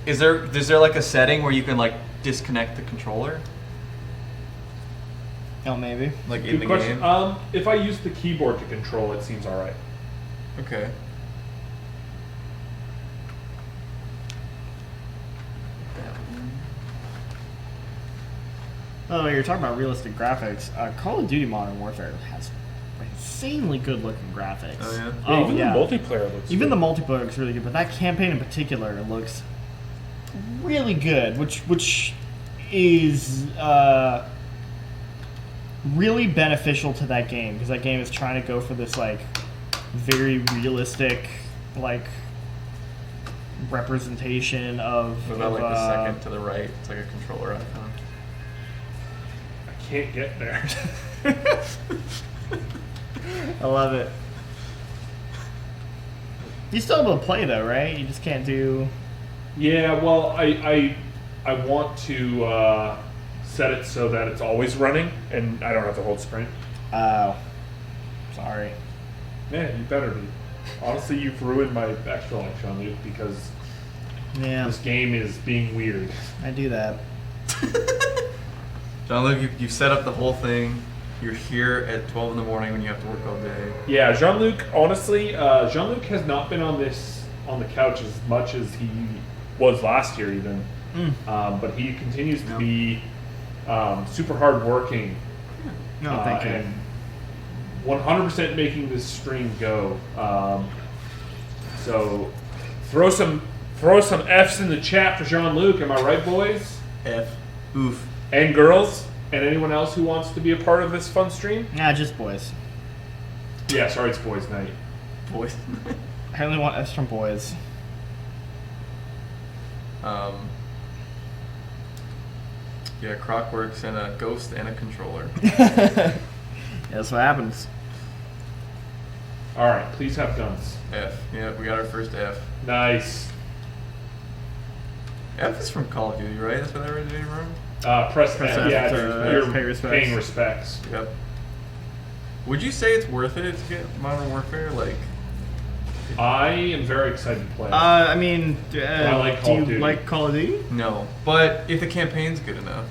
Is there like a setting where you can like disconnect the controller? Oh, maybe. Like in Good the question. game? If I use the keyboard to control, it seems all right. Okay. Oh, you're talking about realistic graphics. Call of Duty Modern Warfare has insanely good looking graphics. Oh, yeah? Oh, Even yeah. the multiplayer looks Even good. the multiplayer looks really good, but that campaign in particular looks really good, which is really beneficial to that game, because that game is trying to go for this like very realistic like representation of. What about like the second to the right? It's like a controller icon. I can't get there. I love it. You still able to play though, right? You just can't do. Yeah, well, I want to set it so that it's always running, and I don't have to hold sprint. Oh, sorry. Man, you better be. Honestly, you've ruined my extra life, Jean-Luc, because Yeah, this game is being weird. I do that. Jean-Luc, you've set up the whole thing. You're here at 12 in the morning when you have to work all day. Yeah, Jean-Luc, honestly, Jean-Luc has not been on the couch as much as he was last year even. But he continues to be super hard working. No, thank you. And 100% making this stream go. So throw some F's in the chat for Jean-Luc, am I right, boys? F. Oof. And girls? And anyone else who wants to be a part of this fun stream? Nah, just boys. Yeah, sorry, it's boys' night. Boys. I only want S from boys. Yeah, Crockworks and a ghost and a controller. Yeah, that's what happens. All right, please have guns. F. Yeah, we got our first F. Nice. F is from Call of Duty, right? That's what I originated from? Press Press F. F Yeah, to you're pay respects. paying respects. Yep. Would you say it's worth it to get Modern Warfare? Like, I am very excited to play. I mean, I like do Call you of Duty. like Call of Duty? no. But if the campaign's good enough.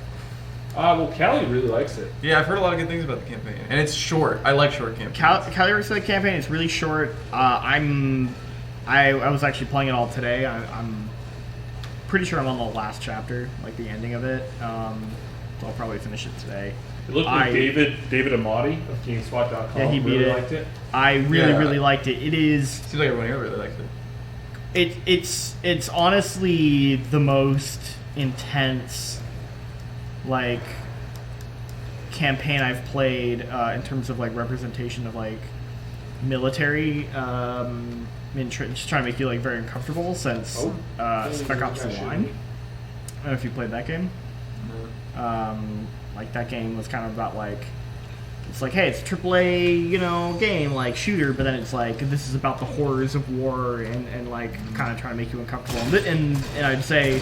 Well, Callie really likes it. Yeah, I've heard a lot of good things about the campaign. And it's short. I like short campaigns. Cali works for the campaign. It's really short. I was actually playing it all today. I'm pretty sure I'm on the last chapter, like the ending of it. So I'll probably finish it today. It looked like David Amati of GameSpot.com Yeah, he beat really it. liked it. I really, Yeah. really liked it. It is. Seems like everyone here really likes it. It's honestly the most intense like campaign I've played in terms of like representation of like military just trying to make you like very uncomfortable since Spec Ops The Line. I don't know if you played that game. Like that game was kind of about like it's like, hey, it's a AAA, game, like shooter, but then it's like this is about the horrors of war and like kind of trying to make you uncomfortable. And I'd say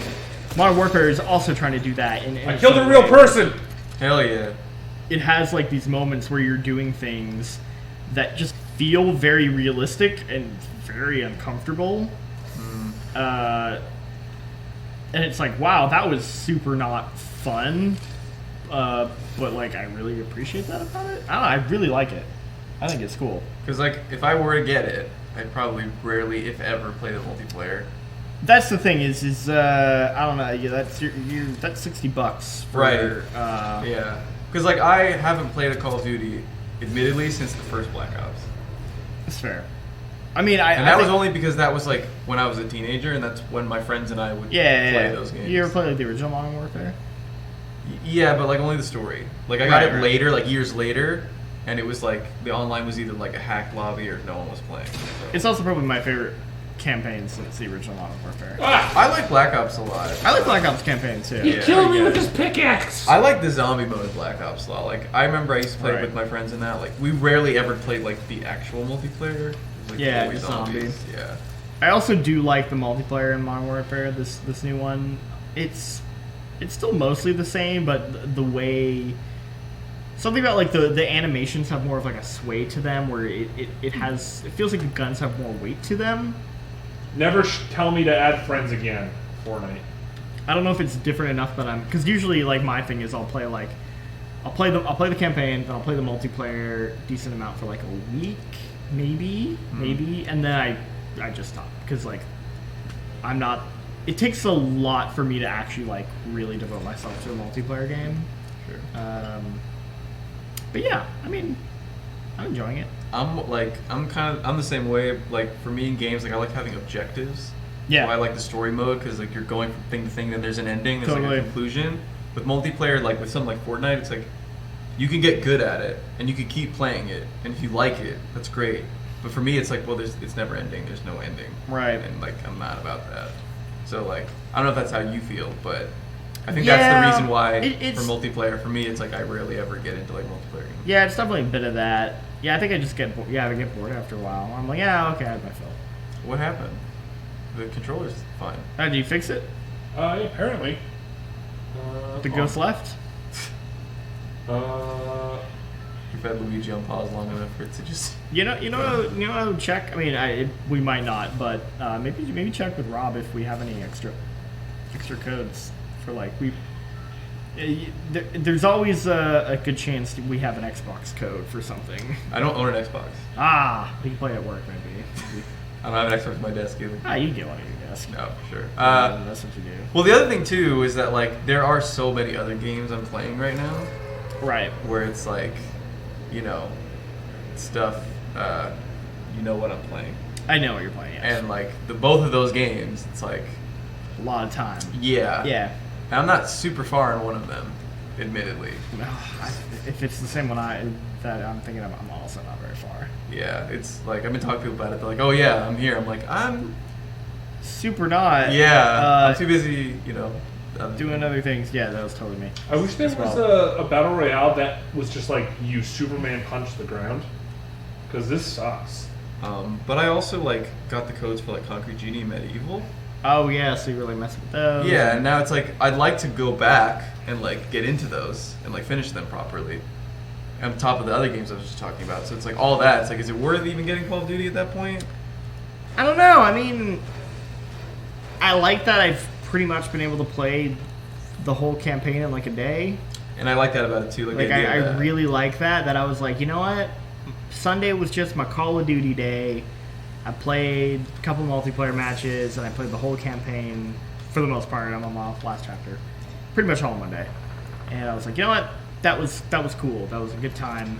Modern Warfare is also trying to do that. I killed a real person! Hell yeah. It has like these moments where you're doing things that just feel very realistic and very uncomfortable. And it's like, wow, that was super not fun. But like, I really appreciate that about it. I don't know, I really like it. I think it's cool. Because, like, if I were to get it, I'd probably rarely, if ever, play the multiplayer. That's the thing is I don't know. Yeah, that's that's $60 for, Right. Yeah. Because, like, I haven't played a Call of Duty, admittedly, since the first Black Ops. That's fair. I mean, And that was only because that was, like, when I was a teenager, and that's when my friends and I would play those games. You ever played like the original Modern Warfare? Yeah, but, like, only the story. Like, I got it later, like, years later, and it was, like, the online was either, like, a hacked lobby or no one was playing. So. It's also probably my favorite campaign since the original Modern Warfare. I like Black Ops a lot. I like Black Ops campaign too. Yeah, Kill me with this pickaxe! I like the zombie mode of Black Ops a lot. Like, I remember I used to play Right. with my friends in that. Like, we rarely ever played, like, the actual multiplayer. It was, like, Yeah, always just zombies. Yeah. I also do like the multiplayer in Modern Warfare. This new one, it's still mostly the same, but the way something about like the animations have more of like a sway to them, where it feels like the guns have more weight to them. Never tell me to add friends again, Fortnite. I don't know if it's different enough that because usually like my thing is I'll play the campaign, then I'll play the multiplayer decent amount for like a week, maybe, and then I just stop because like I'm not. It takes a lot for me to actually like really devote myself to a multiplayer game. Sure. But yeah, I mean, I'm enjoying it. I'm the same way. Like for me in games, like I like having objectives. Yeah. So I like the story mode because like you're going from thing to thing, then there's an ending, there's Totally. like a conclusion. With multiplayer, like with something like Fortnite, it's like you can get good at it and you can keep playing it, and if you like it, that's great. But for me, it's like, well, it's never ending. There's no ending. Right. And like I'm not about that. So like I don't know if that's how you feel, but I think that's the reason why for multiplayer. For me, it's like I rarely ever get into like multiplayer games. Yeah, it's definitely a bit of that. Yeah, I think I just get I get bored after a while. I'm like, yeah, okay, I have my fill. What happened? The controller's fine. Did you fix it? Yeah, apparently. The ghost left? You've had Luigi on pause long enough for it to just. You know, check. I mean, we might not, but maybe check with Rob if we have any extra codes for like we. There's always a good chance we have an Xbox code for something. I don't own an Xbox. We can play at work maybe. I don't have an Xbox on my desk either. You can get one at your desk. No, sure. That's what you do. Well, the other thing too is that like there are so many other games I'm playing right now. Right. Where it's like, stuff. You know what I'm playing. I know what you're playing. Yes. And like both of those games, it's like a lot of time. Yeah. Yeah. And I'm not super far in one of them, admittedly. If it's the same one that I'm thinking of, I'm also not very far. Yeah, it's like I've been talking to people about it. They're like, "Oh yeah, I'm here." I'm like, "I'm super not." Yeah, I'm too busy, doing other things. Yeah, that was totally me. I wish there was a battle royale that was just like you Superman punch the ground, because this sucks. But I also like got the codes for like Concrete Genie and Medieval. Oh yeah, so you really messing with those. Yeah, and now it's like I'd like to go back and like get into those and like finish them properly. On top of the other games I was just talking about. So it's like all that. It's like, is it worth even getting Call of Duty at that point? I don't know. I mean, I like that I've pretty much been able to play the whole campaign in like a day. And I like that about it too. Like I really like that I was like, you know what? Sunday was just my Call of Duty day. I played a couple multiplayer matches and I played the whole campaign for the most part. I'm on my last chapter, pretty much all in one day. And I was like, you know what? That was cool. That was a good time.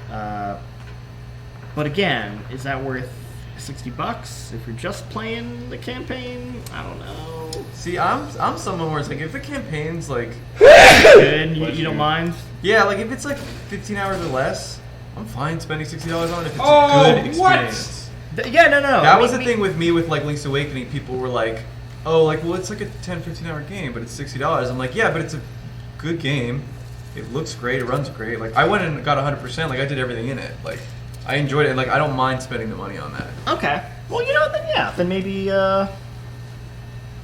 But again, is that worth $60 if you're just playing the campaign? I don't know. See, I'm someone where it's like if the campaign's like good, you don't mind. Yeah, like if it's like 15 hours or less, I'm fine spending $60 on it if it's a good experience. Yeah, no. That was the thing with me with like Link's Awakening. People were like, "Oh, like well, it's like a 10-15 hour game, but it's $60." I'm like, "Yeah, but it's a good game. It looks great. It runs great. Like I went and got 100%. Like I did everything in it. Like I enjoyed it. And like I don't mind spending the money on that." Okay. Well, you know what? Then yeah. Then maybe.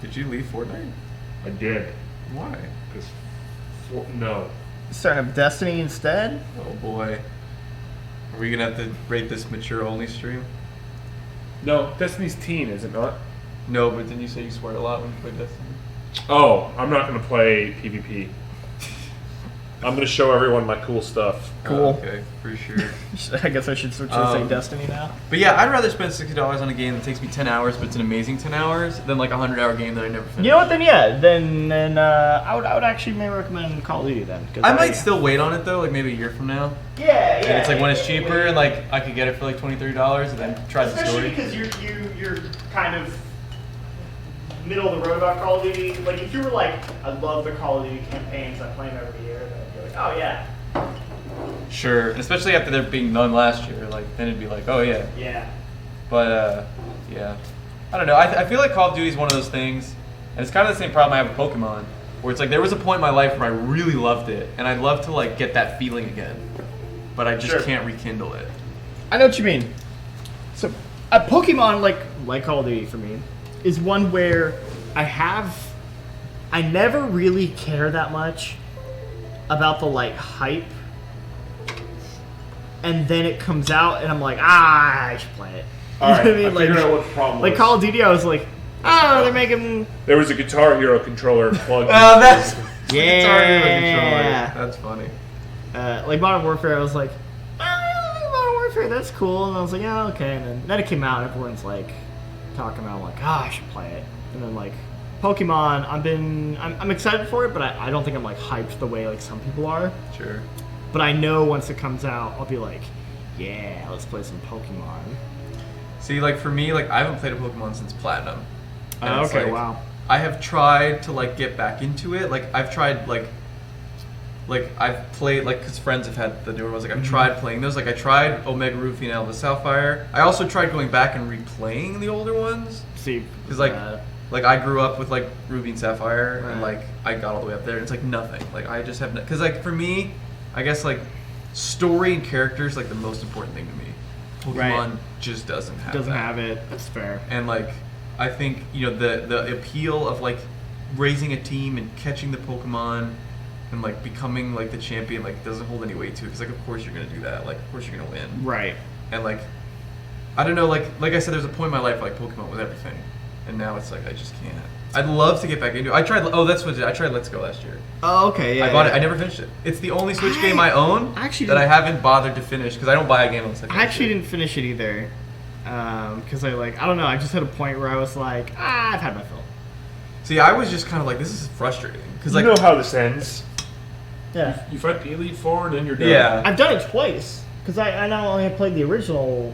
Did you leave Fortnite? I did. Why? Because no. Starting up Destiny instead. Oh boy. Are we gonna have to rate this mature only stream? No, Destiny's teen, is it not? No, but didn't you say you swear a lot when you play Destiny? Oh, I'm not going to play PvP. I'm going to show everyone my cool stuff. Cool. Okay, for sure. I guess I should switch to say Destiny now. But yeah, I'd rather spend $60 on a game that takes me 10 hours, but it's an amazing 10 hours, than like a 100-hour game that I never finish. You know what? Then yeah. Then I would actually maybe recommend Call of Duty then. I might still wait on it though, like maybe a year from now. Yeah. And it's like when it's cheaper, and like I could get it for like $20-$30, and then try the story. Especially because you're kind of middle of the road about Call of Duty. Like if you were like, I love the Call of Duty campaigns, I play them every year, then you're like, oh yeah. Sure, and especially after there being none last year, like then it'd be like, oh yeah. Yeah. But yeah, I don't know. I feel like Call of Duty is one of those things, and it's kind of the same problem I have with Pokemon, where it's like there was a point in my life where I really loved it, and I'd love to like get that feeling again, but I just can't rekindle it. I know what you mean. So, a Pokemon like Call of Duty for me is one where I never really care that much about the like hype and then it comes out, and I'm like, I should play it. All right, You know what I figured out what the problem like was. Call of Duty, I was like, oh, they're making. There was a Guitar Hero controller plugged. Oh, that's Yeah. Guitar Hero controller. That's funny. Like Modern Warfare, I was like, Modern Warfare, that's cool, and I was like, yeah, okay. And then it came out, and everyone's like talking about, like, I should play it. And then like Pokemon, I'm excited for it, but I don't think I'm like hyped the way like some people are. Sure. But I know once it comes out, I'll be like, yeah, let's play some Pokemon. See, like for me, like I haven't played a Pokemon since Platinum. And it's Okay, like, wow. I have tried to like get back into it. Like I've tried like I've played like because friends have had the newer ones. Like I've tried playing those. Like I tried Omega Ruby and Alpha Sapphire. I also tried going back and replaying the older ones. See, Because like I grew up with like Ruby and Sapphire, and Right. like I got all the way up there, and it's like nothing. Like I just have because like for me, I guess like story and character is like the most important thing to me. Pokemon Right. just doesn't have doesn't that. have it. That's fair. And like I think the appeal of like raising a team and catching the Pokemon and like becoming like the champion like doesn't hold any weight to it because like of course you're gonna do that, like of course you're gonna win. Right. And like I don't know, like I said, there's a point in my life like Pokemon was everything, and now it's like I just can't. I'd love to get back into it. I tried. Oh, that's what I tried. Let's Go last year. Oh, okay. Yeah. I bought it. I never finished it. It's the only Switch game I own actually that I didn't- haven't bothered to finish because I don't buy a game unless I finish I actually it. didn't finish it either. Because I don't know. I just hit a point where I was like, I've had my fill. See, I was just kind of like, this is frustrating because like You know how this ends. Yeah. You fight the Elite Four and then you're done. yeah. I've done it twice. Because I not only have played the original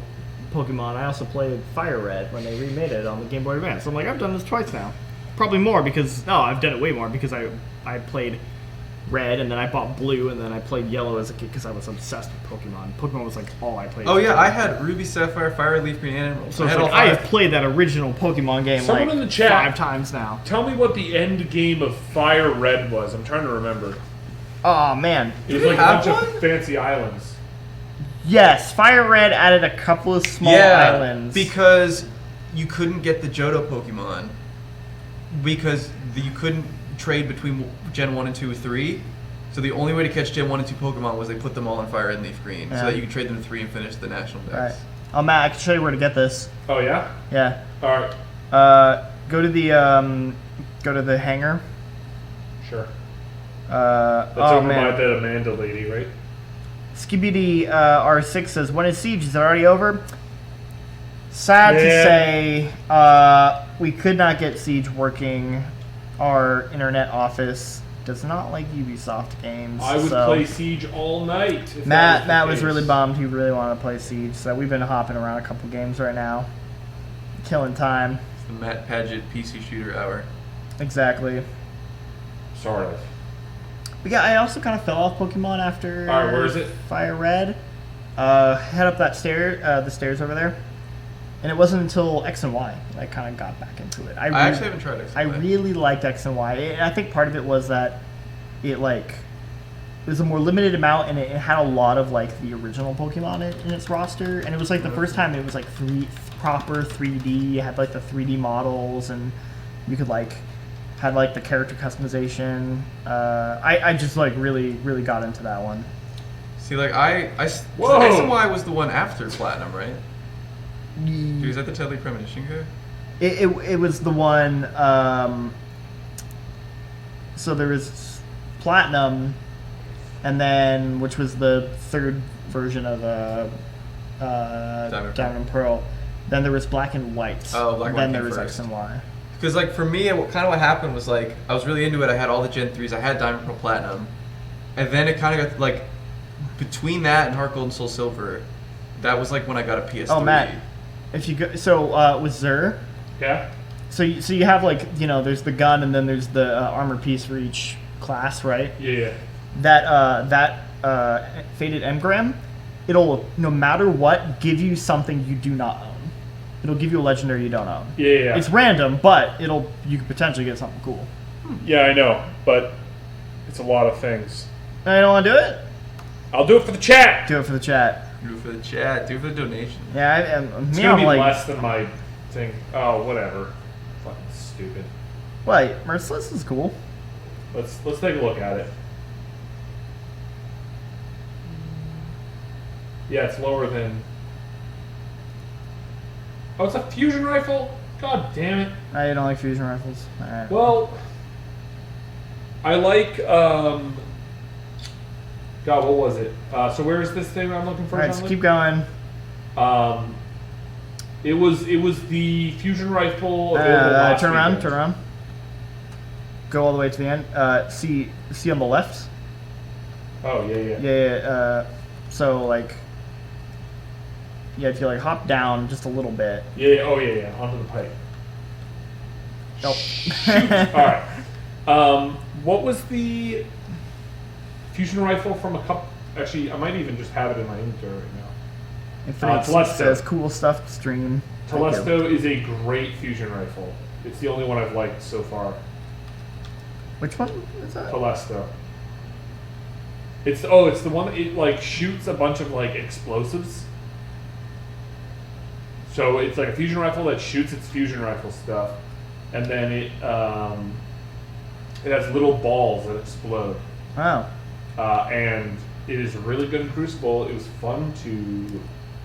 Pokemon, I also played Fire Red when they remade it on the Game Boy Advance. So I'm like, I've done this twice now. Probably more because, no, I've done it way more because I played Red and then I bought Blue and then I played Yellow as a kid because I was obsessed with Pokemon. Pokemon was like all I played. Oh as a yeah, kid. I had Ruby, Sapphire, Fire, Leaf, Green, and Emerald. So I it's had like, all I five. have played that original Pokemon game Someone like in the chat. 5 times now. Tell me what the end game of Fire Red was. I'm trying to remember. Oh man. It was you like a have bunch of one? fancy islands. Yes, Fire Red added a couple of small islands. because you couldn't get the Johto Pokemon because you couldn't trade between Gen 1 and 2 or 3. So the only way to catch Gen 1 and 2 Pokemon was they put them all in Fire Red and Leaf Green Yeah. so that you could trade them to 3 and finish the national decks. Alright. Oh Matt, I can show you where to get this. Oh yeah. Yeah. All right. Go to the hangar. Sure. That's That's over by that Amanda lady, right? Skibidi R6 says, when is Siege? Is it already over? Sad to Man. say, we could not get Siege working. Our internet office does not like Ubisoft games. I would so play Siege all night. if that Matt the was case. really bummed. He really wanted to play Siege. So we've been hopping around a couple games right now. Killing time. It's the Matt Paget PC shooter hour. Exactly. Sort of. But yeah, I also kind of fell off Pokemon after All right, where is it? Fire Red. Head up that the stairs over there. And it wasn't until X and Y that I kind of got back into it. I actually haven't tried X I and Y. really liked X and Y. And I think part of it was that it was a more limited amount, and it had a lot of like the original Pokemon in its roster. And it was like the first time it was like proper 3D. It had like the 3D models, and you could had like the character customization. I just like really got into that one. See, like Whoa! X and Y was the one after Platinum, right? Dude, is that the Deadly Premonition guy? It was the one. So there was Platinum, and then which was the third version of Diamond Diamond and Pearl. Then there was Black and White. Oh, Black and Then White there came was first. X and Y. Because like for me, what happened was like I was really into it. I had all the Gen 3s. I had Diamond Pearl Platinum, and then it kind of got like between that and Heart Gold and Soul Silver, that was like when I got a PS3. Oh, Matt. If you go, with Zur, Yeah. so you have there's the gun and then there's the armor piece for each class, right? Yeah. That Faded Engram, it'll no matter what give you something you do not own. It'll give you a legendary you don't own. Yeah. It's random, but you could potentially get something cool. Yeah, I know, but it's a lot of things. You don't want to do it? I'll do it for the chat. Do it for the chat. Do it for the chat. Do it for the donation. Yeah, It's gonna be less than my thing. Oh, whatever. Fucking stupid. Wait, Merciless is cool. Let's take a look at it. Yeah, it's lower than. Oh, it's a fusion rifle. God damn it. I don't like fusion rifles. All right. Well, I like. God, what was it? So where is this thing I'm looking for? All right, so John keep going. It was the fusion rifle. available last Turn around. weekend. Turn around. Go all the way to the end. See on the left. Oh yeah. Yeah. So like, yeah, if you like hop down just a little bit. Yeah. Oh yeah. Onto the pipe. Nope. Shoot. All right. What was the fusion rifle from a couple? Actually, I might even just have it in my inventory right now. Infinite Telesto. says cool stuff to stream. Thank you. Telesto is a great fusion rifle. It's the only one I've liked so far. Which one is that? Telesto. It's the one that it like shoots a bunch of like explosives. So it's like a fusion rifle that shoots its fusion rifle stuff, and then it has little balls that explode. Wow. And it is really good in Crucible. It was fun to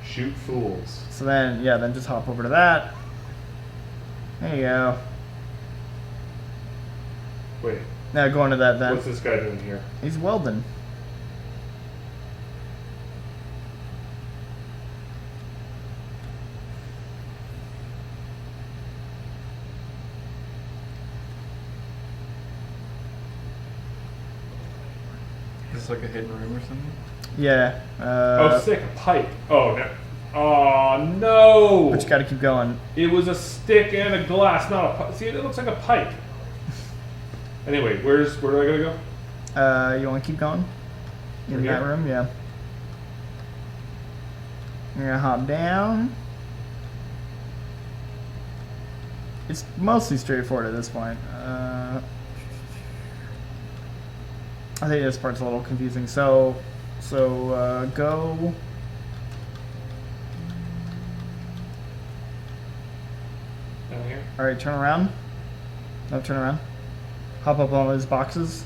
shoot fools. So then, yeah, then just hop over to that. There you go. Wait, Now go into that then. what's this guy doing here? He's welding. Is this like a hidden room or something? Yeah. Oh, sick, a pipe. Oh, no. Oh, no! But you gotta keep going. It was a stick and a glass, not a pipe. See, it looks like a pipe. Anyway, where do I gotta go? You wanna keep going? In From that here? room, yeah. You're gonna hop down. It's mostly straightforward at this point. I think this part's a little confusing. So go. Down here? All right, turn around. No, turn around. Hop up on those boxes.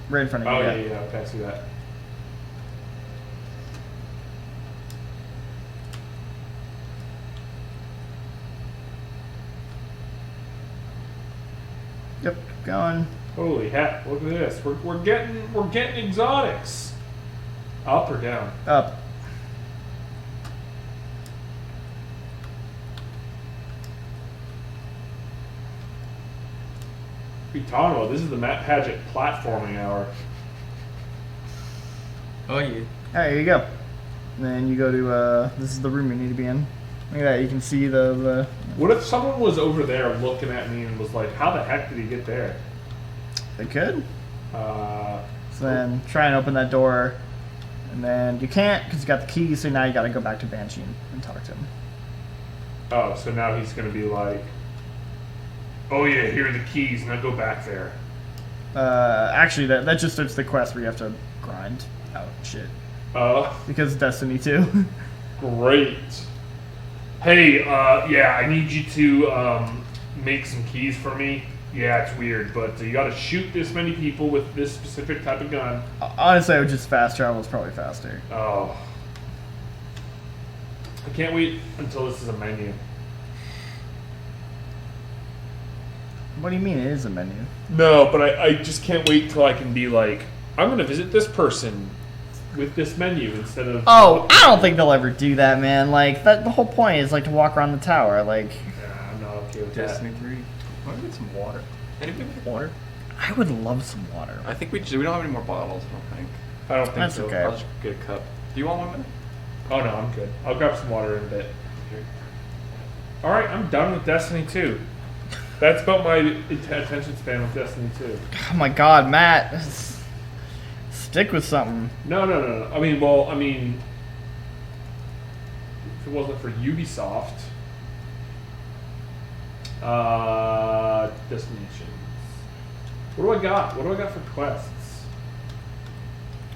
Right in front of Oh, you. yeah. Okay, I see that. Yep, keep going. Holy heck, look at this. We're getting exotics. Up or down? Up. What are you talking about? This is the Matt Paget platforming hour. Oh yeah. Alright, here you go. And then you go to, this is the room you need to be in. Look at that, you can see the What if someone was over there looking at me and was like, how the heck did he get there? they could. Uh, So then try and open that door. And then you can't because you got the key, so now you gotta go back to Banshee and talk to him. oh, so now he's going to be like, oh yeah, here are the keys, now go back there. Actually, that just starts the quest where you have to grind out shit. Because it's Destiny 2. Great. Hey, yeah, I need you to make some keys for me. Yeah, it's weird, but you gotta shoot this many people with this specific type of gun. Honestly, I would just fast travel is probably faster. Oh. I can't wait until this is a menu. What do you mean it is a menu? No, but I just can't wait till I can be like, I'm gonna visit this person with this menu instead of... Oh, I don't think they'll ever do that, man. Like, the whole point is, like, to walk around the tower. Like, Nah, I'm not okay with Destiny 3. Why don't we get some water? Anybody get water? I would love some water. I think we don't have any more bottles, I don't think. that. I don't think That's so. okay. I'll just get a cup. Do you want one minute? Oh no, I'm good. I'll grab some water in a bit. Alright, I'm done with Destiny 2. That's about my attention span with Destiny 2. Oh my god, Matt. Stick with something. No. I mean, if it wasn't for Ubisoft, destinations. What do I got? What do I got for quests?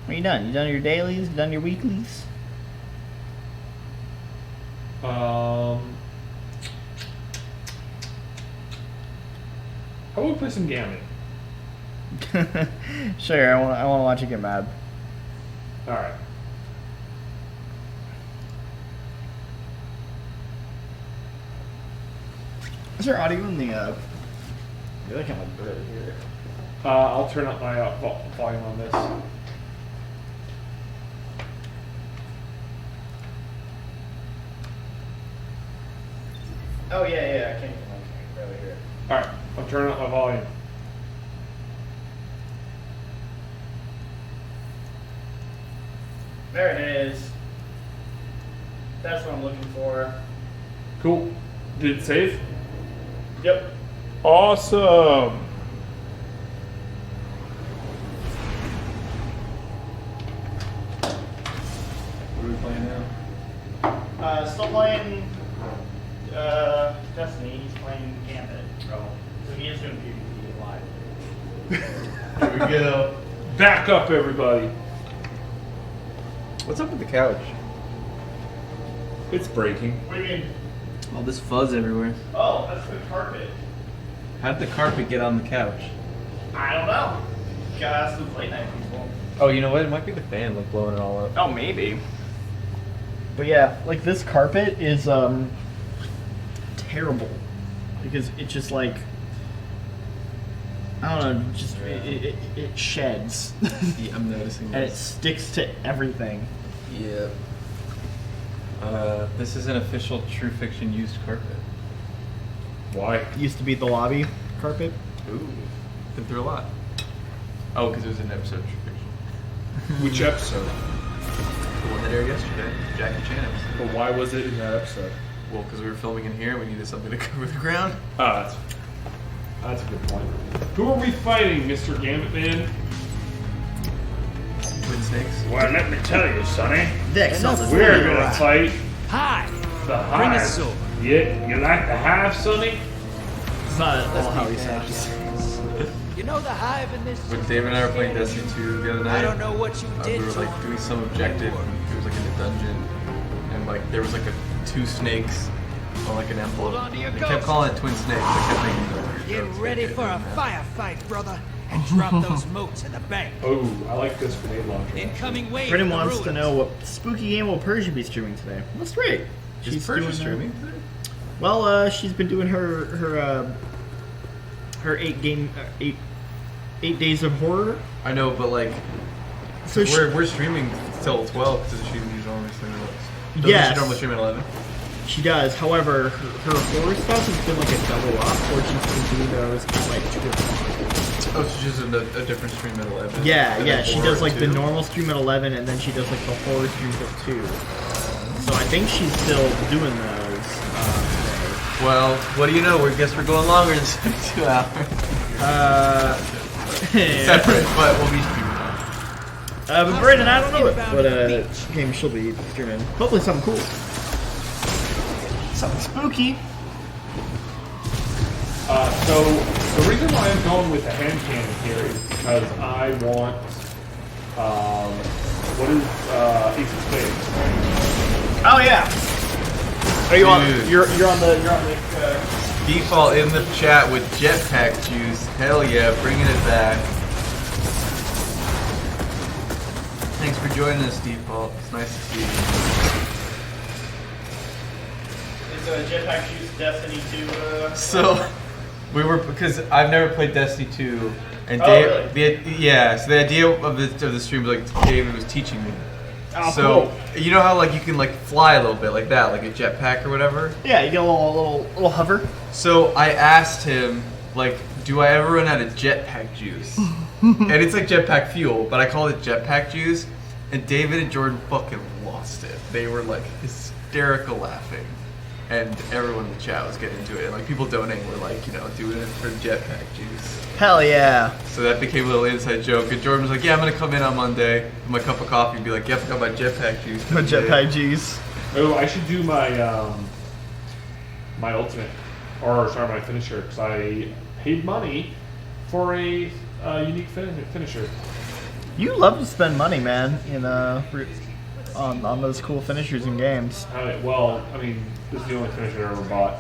What you done? You done your dailies? You done your weeklies? How about we play some Gambit? Sure, I want to watch you get mad. All right. Is there audio in the? I feel like I'm like good here. I'll turn up my volume on this. Oh yeah, I can't really hear it. All right, I'm turning up my volume. There it is. That's what I'm looking for. Cool. Did it save? Yep. Awesome. What are we playing now? Still playing Destiny. He's playing Gambit. Oh. So he is going to be live. Here we go. Back up, everybody. What's up with the couch? It's breaking. What do you mean? All this fuzz everywhere. Oh, that's the carpet. How did the carpet get on the couch? I don't know. Gotta ask the late night people. Oh, you know what? It might be the fan like blowing it all up. Oh, maybe. But yeah, like this carpet is terrible because it just like I don't know, just it sheds Yeah, I'm noticing and it this. sticks to everything. Yeah. This is an official True Fiction used carpet. Why? It used to be the lobby carpet. Ooh. Been through a lot. Oh, because it was an episode of True Fiction. Which episode? The one that aired yesterday. Jackie Chan episode. But why was it in that episode? Well, because we were filming in here, we needed something to cover the ground. Ah, that's a good point. Who are we fighting, Mr. Gambit Man? Twin snakes. Well, let me tell you, Sonny. Dex on the We're gonna fight Hi. the Bring a Hive. sword. Yeah, you like the Hive, Sonny? It's not at all how he sounds. You know the Hive in this. When Dave and I were playing Destiny 2 the other night, I don't know what you we did were to like doing some objective, and it was like in a dungeon, and like there was like two snakes on like an envelope. Hold on to your They kept guts. calling it twin snakes. I kept thinking, Get ready for a firefight, brother, and drop those motes in the bank. Oh, I like this grenade launcher. Incoming wave. Brennan of wants to ruins. know what spooky game will Persia be streaming today. That's great. Is Persia doing, streaming? Well, she's been doing her 8 days of horror. I know, but like So she, we're streaming till 12 because she normally streams at 11. Doesn't Yes. she normally stream at 11? she does. However, her horror stuff has been like a double up, or she's been doing those at like 2 o'clock. Oh, she's just a different stream at 11. Yeah, And yeah. then She horror does like at the 2? normal stream at 11, and then she does like the horror streams at 2. So I think she's still doing those today. Well, what do you know? We guess we're going longer than 72 hours. Separate, but we'll be streaming. But Brandon, I don't know what game she'll be streaming. Hopefully something cool. Something spooky. So the reason why I'm going with the hand cannon here is because I want, what is Ace of Spades? Oh yeah. Are you on? Dude. You're on the. Default in the chat with jetpack juice. Hell yeah, bringing it back. Thanks for joining us, Default. It's nice to see you. Is Jetpack Juice Destiny 2? So, we were, because I've never played Destiny 2, and Oh, Dave, really? yeah, so the idea of the stream was like David was teaching me. Oh, So, you know how like you can like fly a little bit like that, like a jetpack or whatever? Yeah, you get a little hover. So I asked him, like, do I ever run out of jetpack juice? And it's like jetpack fuel, but I called it jetpack juice. And David and Jordan fucking lost it. They were like hysterical laughing. And everyone in the chat was getting into it. And like people donating were like, you know, doing it for jetpack juice. Hell yeah. So that became a little inside joke. And Jordan was like, yeah, I'm gonna come in on Monday with my cup of coffee and be like, yeah, I forgot my jetpack juice. My Jetpack Juice. Oh, I should do my my ultimate, or sorry, my finisher, because I paid money for a unique finisher. You love to spend money, man, in on those cool finishers in games. Well, I mean, this is the only finisher I ever bought.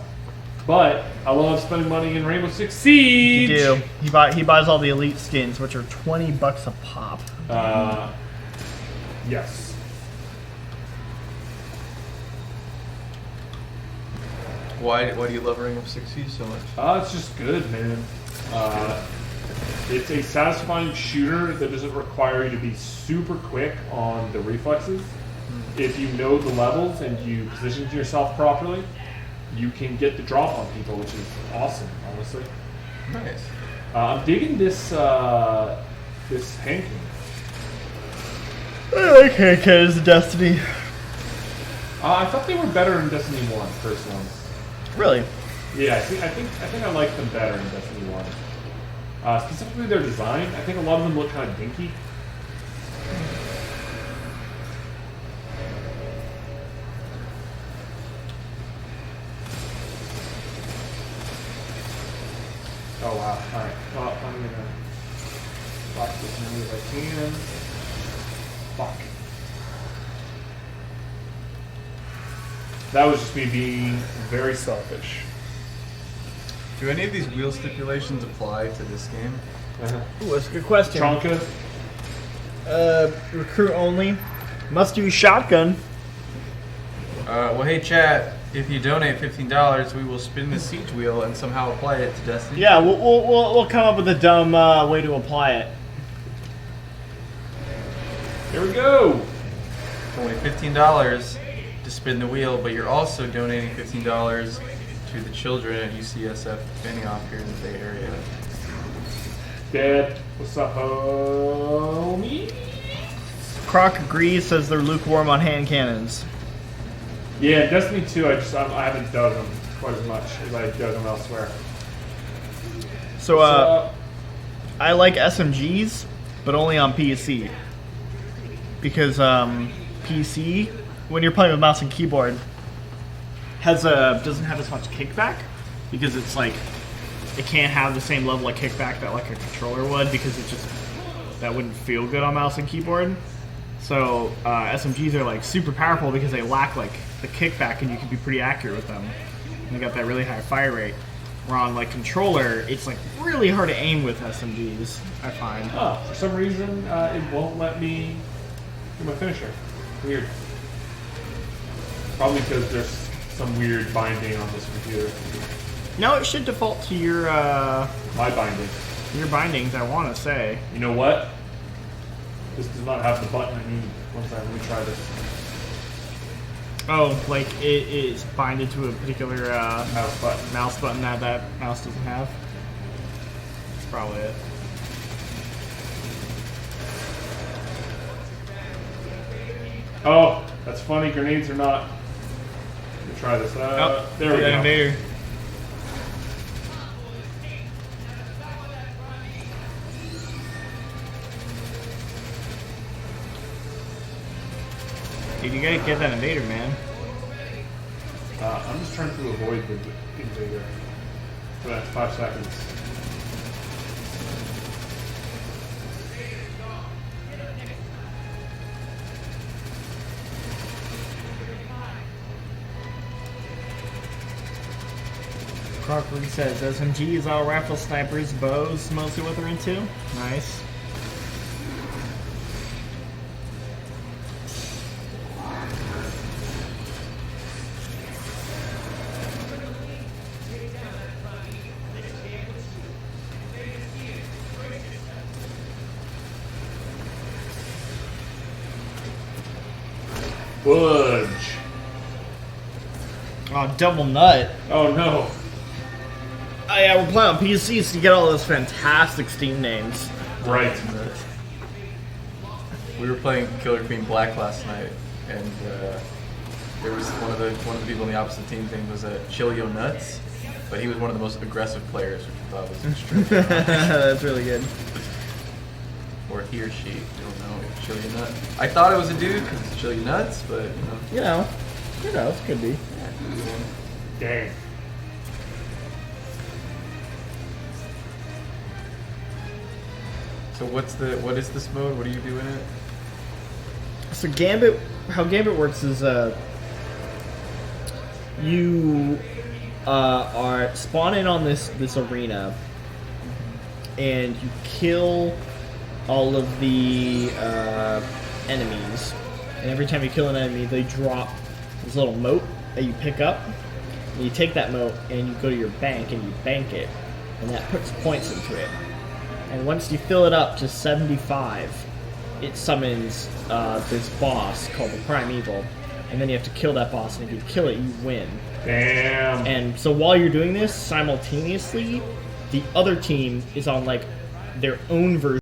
But I love spending money in Rainbow Six Siege. You do. He buys all the elite skins, which are $20 a pop. Yes. Why do you love Ring of 60 so much? It's just good, man. It's a satisfying shooter that doesn't require you to be super quick on the reflexes. If you know the levels and you position yourself properly, you can get the drop on people, which is awesome, honestly. Nice. I'm digging this this hand cannon. I like hand cannons in Destiny. I thought they were better in Destiny 1, personally. Really? Yeah, I think I like them better in Destiny 1. Specifically their design. I think a lot of them look kind of dinky. Oh wow, alright. Well, I'm gonna block this now if I can. Fuck. That was just me being very selfish. Do any of these wheel stipulations apply to this game? Ooh, that's a good question. Chonka. Recruit only. Must use shotgun. Well, hey, chat. If you donate $15, we will spin the siege wheel and somehow apply it to Destiny. Yeah, we'll come up with a dumb way to apply it. Here we go. It's only $15 to spin the wheel, but you're also donating $15 to the children at UCSF Benning Off here in the Bay Area. Dad, what's up, homie? Croc agrees, says they're lukewarm on hand cannons. Yeah, Destiny 2, I haven't dug them quite as much as I dug them elsewhere. So, I like SMGs, but only on PC. Because PC, when you're playing with mouse and keyboard, doesn't have as much kickback because it's like it can't have the same level of kickback that like a controller would because that wouldn't feel good on mouse and keyboard. So SMGs are like super powerful because they lack like the kickback and you can be pretty accurate with them. And they got that really high fire rate. Where on like controller, it's like really hard to aim with SMGs. I find. Oh, for some reason it won't let me do my finisher. Weird. Probably because there's some weird binding on this computer. No, it should default to your My binding. bindings. I want to say. You know what? This does not have the button I need. One second, let me try this. Oh, like it is binded to a particular Mouse button. that mouse doesn't have. That's probably it. Oh, that's funny. Grenades are not. Let me try this. There we go. Invader. Dude, you gotta get that invader, man. I'm just trying to avoid the invader for that 5 seconds. Crockford says SMGs, all rifle snipers, bows, mostly what they're into. Nice. Budge. Oh, double nut. Oh no. Oh yeah, we're playing on PC, so you get all those fantastic Steam names. Right. We were playing Killer Queen Black last night, and there was one of the people on the opposite team's name was Chilio Nuts, but he was one of the most aggressive players, which I thought was extremely That's really good. or he or she, I don't know, Chilio Nut. I thought it was a dude because it's Chilio Nuts, but You know, who knows? Could be. Dang. So what is this mode? What do you do in it? So how Gambit works is you are spawning on this arena, and you kill all of the enemies, and every time you kill an enemy, they drop this little mote that you pick up. And you take that mote and you go to your bank and you bank it, and that puts points into it. And once you fill it up to 75, it summons this boss called the Primeval, and then you have to kill that boss, and if you kill it, you win. Damn. And so while you're doing this, simultaneously, the other team is on like their own version